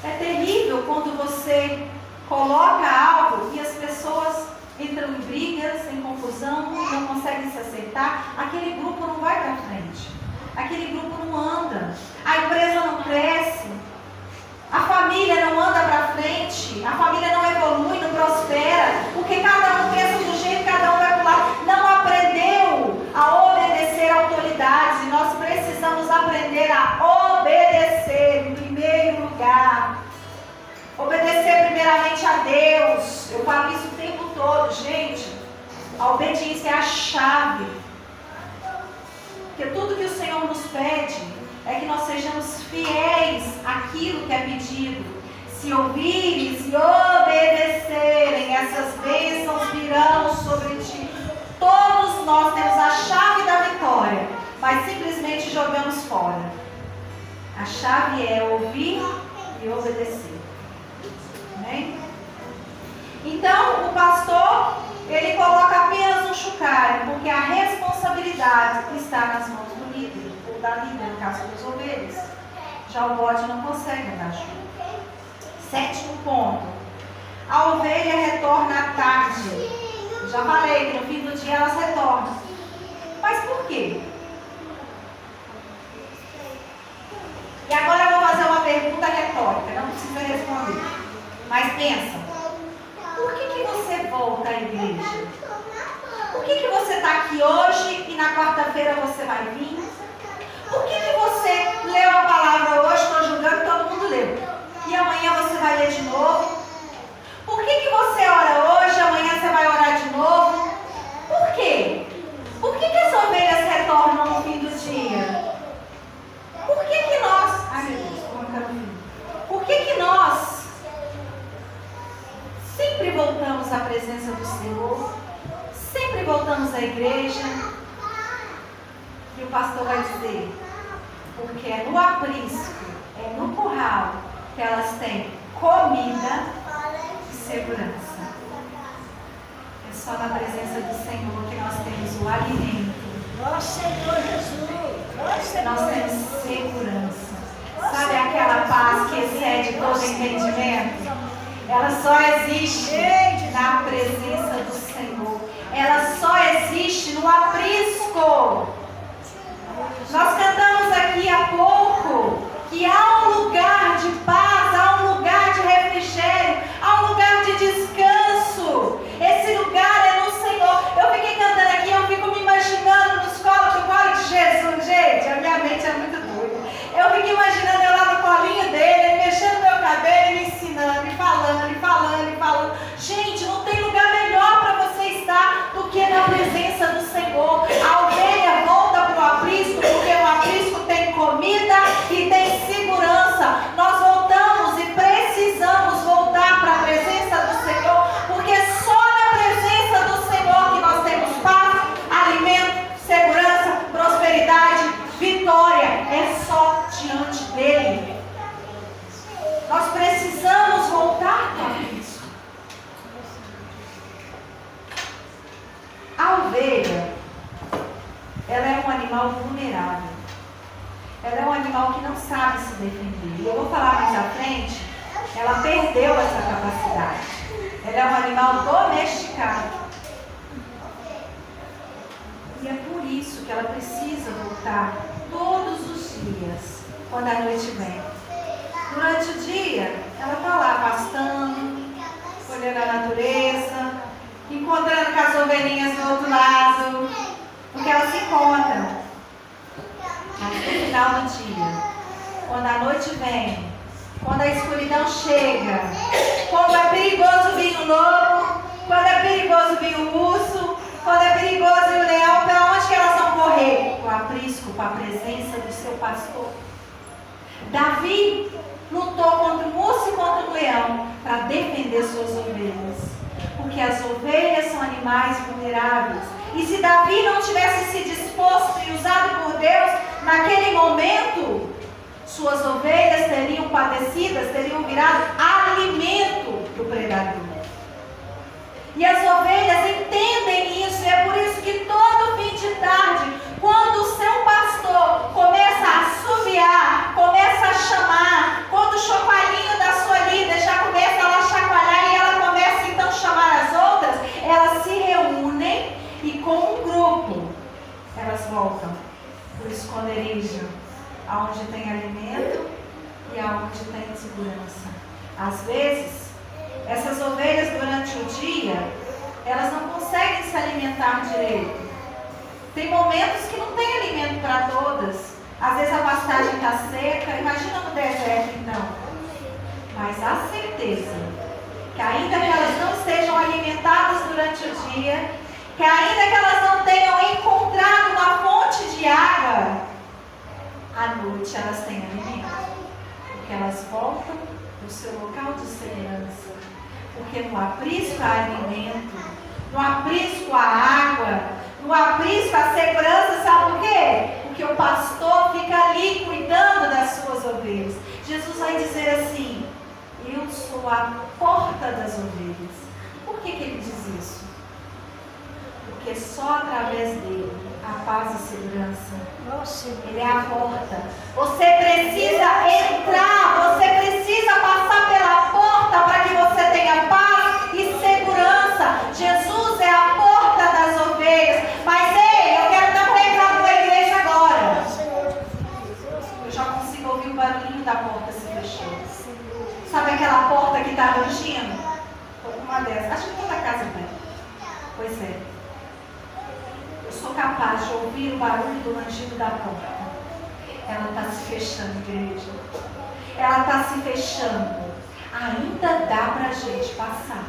É terrível quando você coloca algo e as pessoas entram em brigas, em confusão, não conseguem se acertar. Aquele grupo não vai para frente. Aquele grupo não anda. A empresa não cresce. A família não anda para frente, a família não evolui, não prospera, porque cada um pensa do jeito, cada um vai para o lado. Não aprendeu a obedecer a autoridades, e nós precisamos aprender a obedecer em primeiro lugar. Obedecer primeiramente a Deus. Eu falo isso o tempo todo, gente. A obediência é a chave. Porque tudo que o Senhor nos pede é que nós sejamos fiéis àquilo que é pedido. Se ouvires e obedecerem, essas bênçãos virão sobre ti. Todos nós temos a chave da vitória, mas simplesmente jogamos fora. A chave é ouvir e obedecer. Amém? Então, o pastor, ele coloca apenas um chocalho, porque a responsabilidade está nas mãos do líder, ou da líder, no caso das ovelhas. Já o bode não consegue andar junto. 7º ponto. A ovelha retorna à tarde. Já falei que no fim do dia elas retornam. Mas por quê? E agora eu vou fazer uma pergunta retórica, não precisa responder. Mas pensa, por que você volta à igreja? Por que você está aqui hoje e na quarta-feira você vai vir? Por que você leu a palavra hoje, estou julgando, todo mundo leu, e amanhã você vai ler de novo? Por que você ora hoje, amanhã você vai orar de novo? Por quê? Por que as ovelhas retornam no fim do dia? Por que nós... Ai meu Deus, como eu quero vir. Por que nós sempre voltamos à presença do Senhor? Sempre voltamos à igreja? E o pastor vai dizer, porque é no aprisco, é no curral que elas têm comida e segurança. É só na presença do Senhor que nós temos o alimento. Nosso Senhor Jesus. Nós temos segurança. Sabe aquela paz que excede todo entendimento? Ela só existe na presença do Senhor. Ela só existe no aprisco. Nós cantamos aqui há pouco que há um lugar de paz, há um lugar de refrigério, há um lugar de descanso. Esse lugar é no Senhor. Eu fiquei cantando aqui, eu fico me imaginando nos colos de Jesus. Gente, a minha mente é muito doida. Eu fico imaginando eu lá no colinho dele, ele mexendo no meu cabelo, ele me ensinando, e falando, e falando, e falando. Gente, não tem lugar melhor para você estar do que na presença do Senhor. A ovelha volta para o aprisco, porque no aprisco tem comida e tem segurança. Nós voltamos e precisamos voltar para a presença do Senhor, porque só na presença do Senhor que nós temos paz, alimento, segurança, prosperidade, vitória. É só diante dele. Nós precisamos voltar para isso. A ovelha, ela é um animal vulnerável. Ela é um animal que não sabe se defender. E eu vou falar mais à frente, ela perdeu essa capacidade. Ela é um animal domesticado. E é por isso que ela precisa voltar todos os dias, quando a noite vem. Durante o dia, ela está lá pastando, olhando a natureza, encontrando com as ovelhinhas do outro lado, porque elas se encontram. Mas no final do dia, quando a noite vem, quando a escuridão chega, quando é perigoso vir o lobo, quando é perigoso vir o urso, quando é perigoso vir o leão, para onde que elas vão correr? Para o aprisco, para a presença do seu pastor. Davi lutou contra o urso e contra o leão para defender suas ovelhas, porque as ovelhas são animais vulneráveis. E se Davi não tivesse se disposto e usado por Deus naquele momento, suas ovelhas teriam padecidas, teriam virado alimento do predador. E as ovelhas entendem isso, e é por isso que todo fim de tarde, quando o seu pastor começa a assoviar, começa a chamar, quando o chocolinho da sua líder já começa a chacoalhar e ela começa então a chamar as outras, elas se reúnem e com um grupo, elas voltam para o esconderijo, aonde tem alimento e aonde tem segurança. Às vezes, essas ovelhas durante o dia, elas não conseguem se alimentar direito. Tem momentos que não tem alimento para todas. Às vezes a pastagem está seca, imagina no deserto então. Mas há certeza que ainda que elas não estejam alimentadas durante o dia, que ainda que elas não tenham encontrado uma fonte de água, à noite elas têm alimento. Porque elas voltam para o seu local de segurança. Porque no aprisco há alimento, no aprisco há água, no aprisco há segurança, sabe por quê? Porque o pastor fica ali cuidando das suas ovelhas. Jesus vai dizer assim: eu sou a porta das ovelhas. Por que ele diz isso? Porque só através dele há paz e segurança. Ele é a porta. Você precisa entrar, você precisa passar pela porta para que você tenha paz e segurança. Jesus é a porta das ovelhas. Mas ei, eu quero dar pregado na igreja agora. Eu já consigo ouvir o barulhinho da porta se fechando. Sabe aquela porta que está rangindo? Uma dessas. Acho que toda casa tem. Pois é. Eu sou capaz de ouvir o barulho do rangido da porta. Ela está se fechando, igreja. Ela está se fechando. Ainda dá para a gente passar.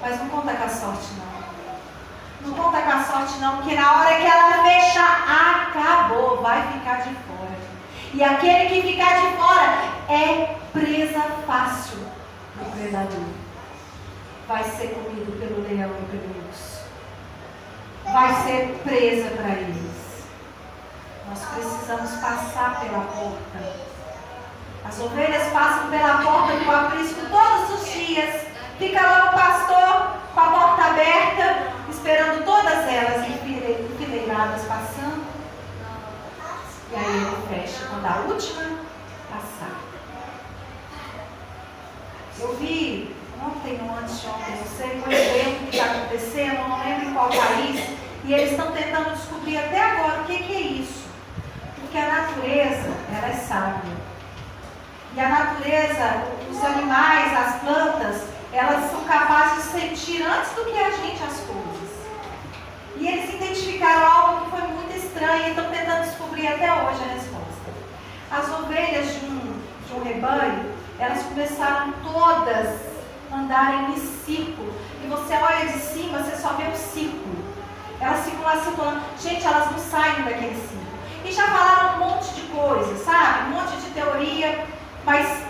Mas não conta com a sorte, não. Não conta com a sorte, não, porque na hora que ela fecha, acabou, vai ficar de fora. E aquele que ficar de fora é presa fácil do predador. Vai ser comido pelo leão e pelo urso. Vai ser presa para eles. Nós precisamos passar pela porta. As ovelhas passam pela porta do aprisco todos os dias. Fica lá o pastor com a porta aberta, esperando todas elas enfileiradas passando. E aí ele fecha quando a última passar. Eu vi ontem ou antes de ontem, não sei, um evento que está acontecendo, não lembro em qual país, e eles estão tentando descobrir até agora o que é isso. Porque a natureza, ela é sábia. E a natureza, os animais, as plantas, elas são capazes de sentir antes do que a gente as coisas. E eles identificaram algo que foi muito estranho e estão tentando descobrir até hoje a resposta. As ovelhas de um rebanho, elas começaram todas a andarem em círculo. E você olha de cima, você só vê um círculo. Elas ficam lá circulando. Gente, elas não saem daquele círculo. E já falaram um monte de coisa, sabe? Um monte de teoria. Mas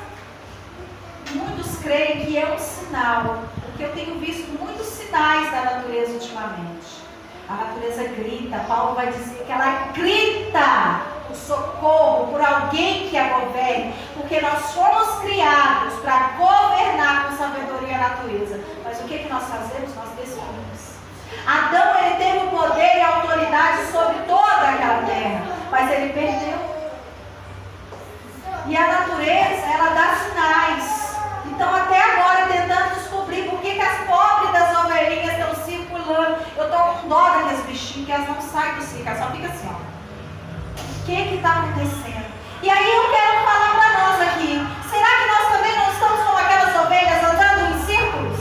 muitos creem que é um sinal. Porque eu tenho visto muitos sinais da natureza ultimamente. A natureza grita. Paulo vai dizer que ela grita por socorro, por alguém que a governe, porque nós fomos criados para governar com sabedoria a natureza. Mas o que nós fazemos? Nós destruímos. Adão, ele teve o poder e a autoridade sobre toda aquela terra, mas ele perdeu. E a natureza, ela dá sinais. Então até agora tentando descobrir por que as pobres das ovelhinhas estão circulando. Eu estou com dó daqueles bichinhos que elas não saem do circo, elas só ficam assim, ó. O que está acontecendo? E aí eu quero falar para nós aqui. Será que nós também não estamos como aquelas ovelhas andando em círculos?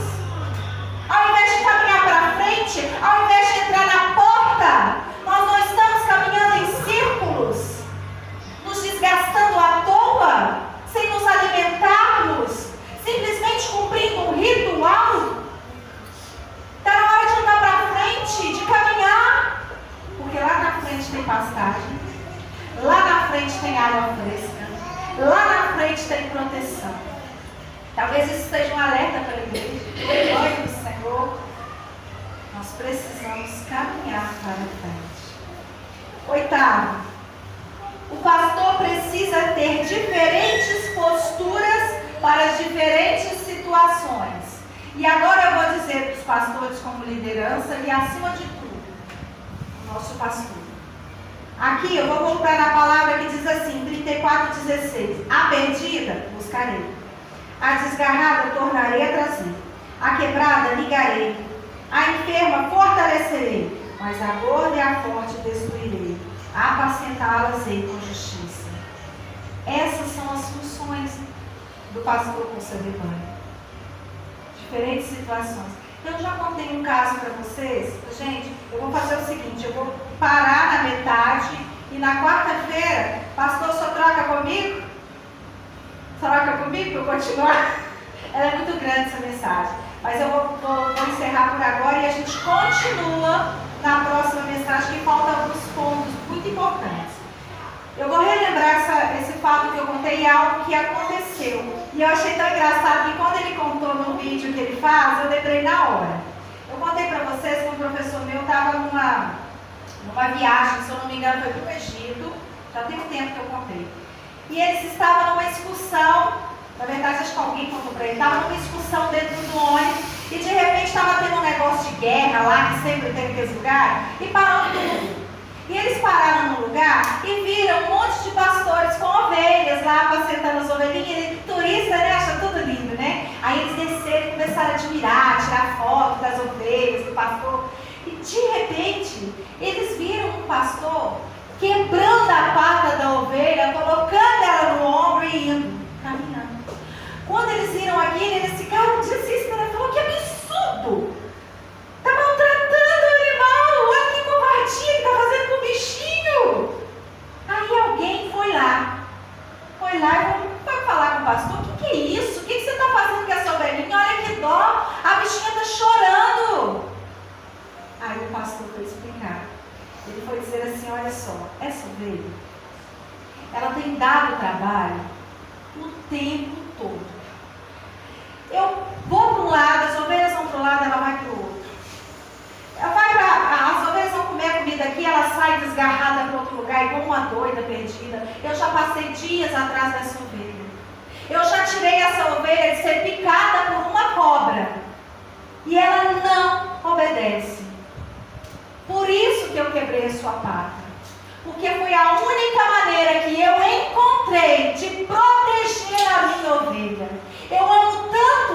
Ao invés de caminhar para frente, ao invés de entrar na porta, nós não estamos caminhando em círculos, nos desgastando à toa, sem nos alimentarmos, simplesmente cumprindo um ritual. Está na hora de andar para frente, de caminhar, porque lá na frente tem pastagem. Lá na frente tem água fresca. Lá na frente tem proteção. Talvez isso seja um alerta para a igreja. Glória do Senhor. Nós precisamos caminhar para frente. Oitavo. O pastor precisa ter diferentes posturas para as diferentes situações. E agora eu vou dizer para os pastores como liderança e acima de tudo, o nosso pastor. Aqui eu vou voltar na palavra que diz assim, 34:16. A perdida, buscarei. A desgarrada, tornarei a trazer. A quebrada, ligarei. A enferma, fortalecerei. Mas a gorda e a forte destruirei. Apacentá-las-ei com justiça. Essas são as funções do pastor com seu rebanho. Diferentes situações. Eu já contei um caso para vocês. Gente, eu vou fazer o seguinte, eu vou parar na metade e na quarta-feira, pastor, só troca comigo? Troca comigo para eu continuar? Ela é muito grande essa mensagem, mas eu vou encerrar por agora e a gente continua na próxima mensagem, que faltam alguns pontos muito importantes. Eu vou relembrar esse fato que eu contei, é algo que aconteceu. E eu achei tão engraçado que quando ele contou no vídeo que ele faz, eu lembrei na hora. Eu contei para vocês que um professor meu estava numa viagem, se eu não me engano foi para o Egito, já tem um tempo que eu contei. E eles estavam numa excursão, na verdade acho que alguém contou para ele, estava numa excursão dentro do ônibus e de repente estava tendo um negócio de guerra lá, que sempre tem aqueles lugares, e parou tudo. E eles pararam no lugar e viram um monte de pastores com ovelhas lá, apacentando as ovelhinhas. E turista, né? Acha tudo lindo, né? Aí eles desceram e começaram a admirar, tirar foto das ovelhas, do pastor. E de repente, eles viram um pastor quebrando a pata da ovelha, colocando ela no ombro e indo, caminhando. Quando eles viram aquilo, eles ficaram desesperados. Falaram, que absurdo! Está maltratando o animal, olha que covardia que está fazendo com o bichinho. Aí alguém foi lá e foi falar com o pastor, o que é isso? O que você está fazendo com essa ovelhinha? Olha que dó, a bichinha está chorando. Aí o pastor foi explicar. Ele foi dizer assim, olha só, essa ovelha, ela tem dado trabalho o tempo todo. Eu vou para um lado, as ovelhas vão para um lado, ela vai para o outro. As ovelhas vão comer a comida aqui, ela sai desgarrada para outro lugar, igual uma doida perdida. Eu já passei dias atrás dessa ovelha. Eu já tirei essa ovelha de ser picada por uma cobra. E ela não obedece. Por isso que eu quebrei a sua pata. Porque foi a única maneira que eu encontrei de proteger a minha ovelha. Eu amo tanto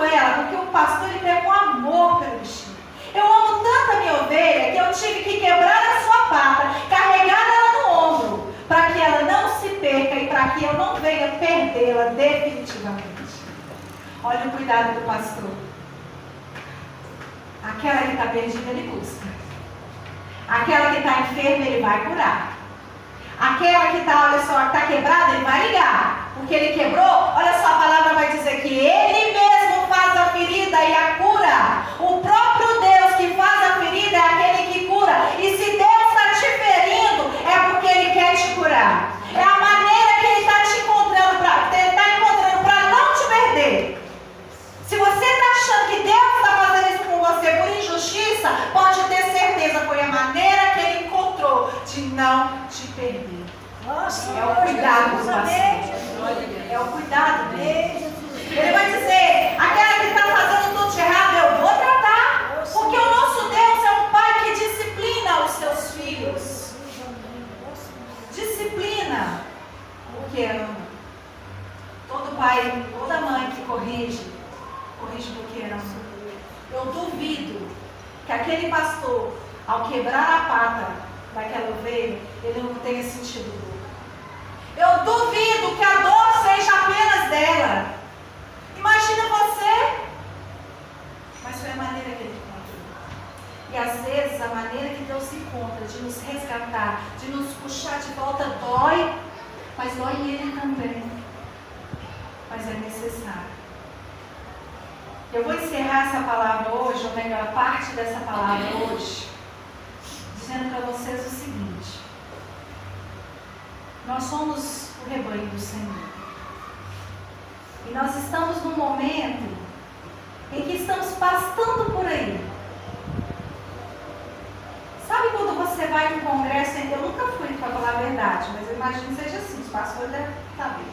perdê-la definitivamente. Olha o cuidado do pastor. Aquela que está perdida, ele busca. Aquela que está enferma, ele vai curar. Aquela que está, olha só, está quebrada, ele vai ligar. Porque ele quebrou, olha só, a palavra vai dizer que ele mesmo faz a ferida e a cura. O próprio Deus que faz a ferida é aquele que cura. E se Deus está te ferindo, é porque ele quer te curar. É a maneira que ele está te encontrando para não te perder. Se você está achando que Deus está fazendo isso com você por injustiça, pode ter certeza, foi a maneira que ele encontrou de não te perder. Nossa, É o cuidado do pastor. É o cuidado dele. Ele vai dizer, aquela que está fazendo tudo de errado, eu vou tratar. Porque o nosso Deus é um pai que disciplina os seus filhos. Disciplina. Porque ama. Todo pai, toda mãe que corrige porque ama. Eu duvido que aquele pastor, ao quebrar a pata daquela ovelha, ele não tenha sentido dor. Eu duvido que a dor seja apenas dela. Imagina você. Mas foi a maneira que ele encontrou. E às vezes a maneira que Deus se encontra de nos resgatar, de nos puxar de volta, dói, mas dói nele também. Mas é necessário. Eu vou encerrar essa palavra hoje, ou melhor, parte dessa palavra hoje, dizendo para vocês o seguinte: nós somos o rebanho do Senhor. E nós estamos num momento em que estamos pastando por aí. Sabe quando você vai em um congresso? Eu nunca fui, para falar a verdade, mas eu imagino que seja assim, os pastores devem saber.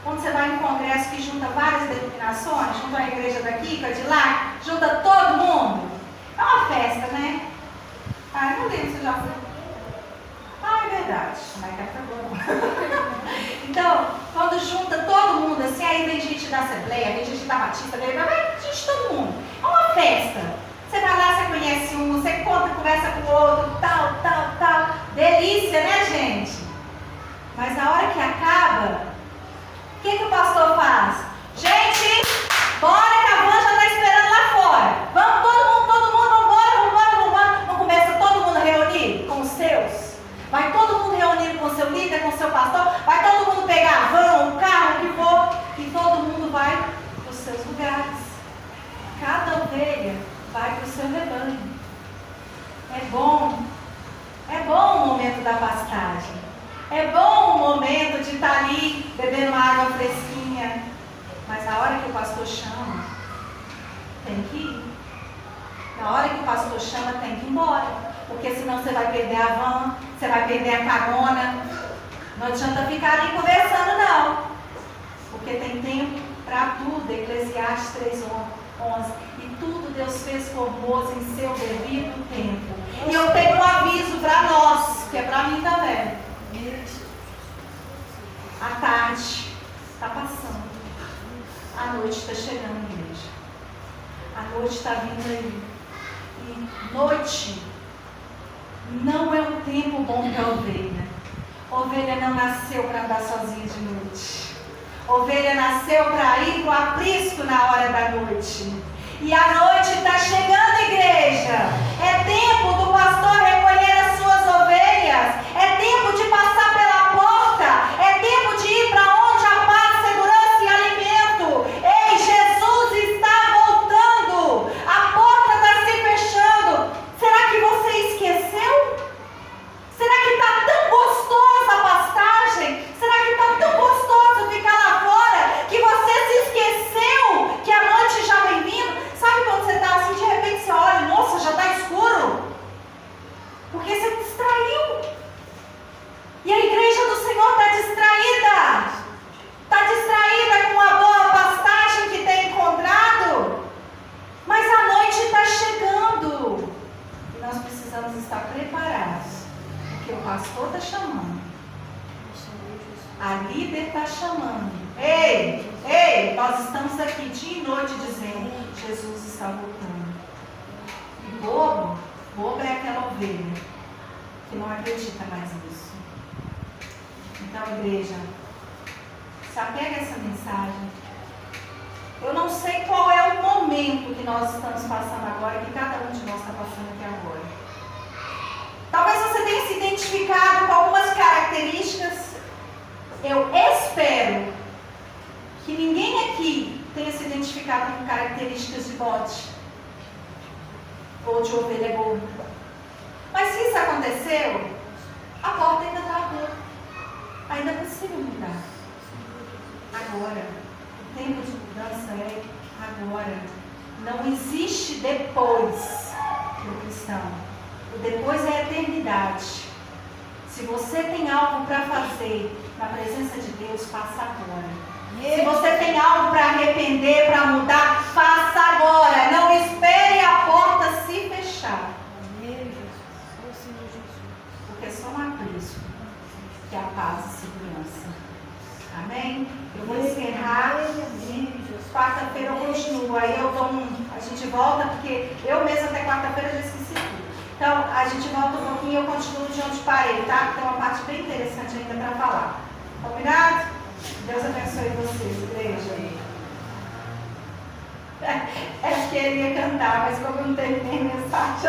Quando você vai em um congresso que junta várias denominações, junta a igreja daqui, com a de lá, junta todo mundo. É uma festa, né? Ah, eu não lembro se já foi. Ah, é verdade. Mas é bom. Então, quando junta todo mundo, assim, aí vem gente da Assembleia, vem gente da Batista, vem gente de todo mundo. É uma festa. Você vai lá, você conhece um, você conversa com o outro, tal. Delícia, né, gente? Mas na hora que acaba, o que o pastor faz? Gente, bora que a van já está esperando lá fora. Vamos todo mundo, vambora. Não começa todo mundo a reunir com os seus? Vai todo mundo reunir com o seu líder, com o seu pastor? Vai todo mundo pegar a van, o carro, o que for? E todo mundo vai para os seus lugares. Cada ovelha vai para o seu rebanho. É bom o momento da pastagem. É bom o momento de estar ali bebendo uma água fresquinha. Mas na hora que o pastor chama, tem que ir. Na hora que o pastor chama, tem que ir embora. Porque senão você vai perder a van, você vai perder a carona. Não adianta ficar ali conversando, não. Porque tem tempo para tudo. Eclesiastes 3:11. E tudo Deus fez formoso em seu devido tempo. E eu tenho um aviso para nós, que é para mim também. A tarde está passando. A noite está chegando, igreja. A noite está vindo aí. E noite não é um tempo bom para a ovelha. Ovelha não nasceu para andar sozinha de noite. Ovelha nasceu para ir para o aprisco na hora da noite. E a noite está chegando, igreja. É tempo do pastor recolher as suas ovelhas. É tempo de passar pela porta. É tempo de ir para onde há paz, segurança e alimento. Ei, Jesus está voltando. A porta está se fechando. Será que você esqueceu? Será que está tão gostosa a pastagem? Será que está tão gostoso ficar lá fora que você se esqueceu que a noite já vem vindo? Sabe quando você está assim, de repente você olha, nossa, já está escuro? Porque você distraiu. E a igreja do Senhor está distraída. Está distraída com a boa pastagem que tem encontrado. Mas a noite está chegando. E nós precisamos estar preparados. Porque o pastor está chamando. A líder está chamando. Ei, nós estamos aqui dia e noite dizendo, Jesus está voltando. E bobo é aquela ovelha que não acredita mais nisso. Então, igreja, Se apega a essa mensagem. Eu não sei qual é o momento que nós estamos passando agora, que cada um de nós está passando aqui agora. Talvez você tenha se identificado com algumas características. Eu espero que ninguém aqui tenha se identificado com características de bode ou de ovelha gorda. Mas se isso aconteceu, a porta ainda está aberta. Ainda é possível mudar. Agora. O tempo de mudança é agora. Não existe depois do cristão. O depois é a eternidade. Se você tem algo para fazer na presença de Deus, faça agora. Se você tem algo para arrepender, para mudar, faça agora. Não espere a porta se fechar. Porque só há Cristo que há paz e segurança. Amém? Eu vou encerrar. Quarta-feira eu continuo. Aí a gente volta, porque eu mesma até quarta-feira já esqueci tudo. Então, a gente volta um pouquinho e eu continuo de onde parei, tá? Tem uma parte bem interessante ainda para falar. Combinado? Deus abençoe vocês, igreja. Acho que ele ia cantar, mas como eu não terminei a mensagem,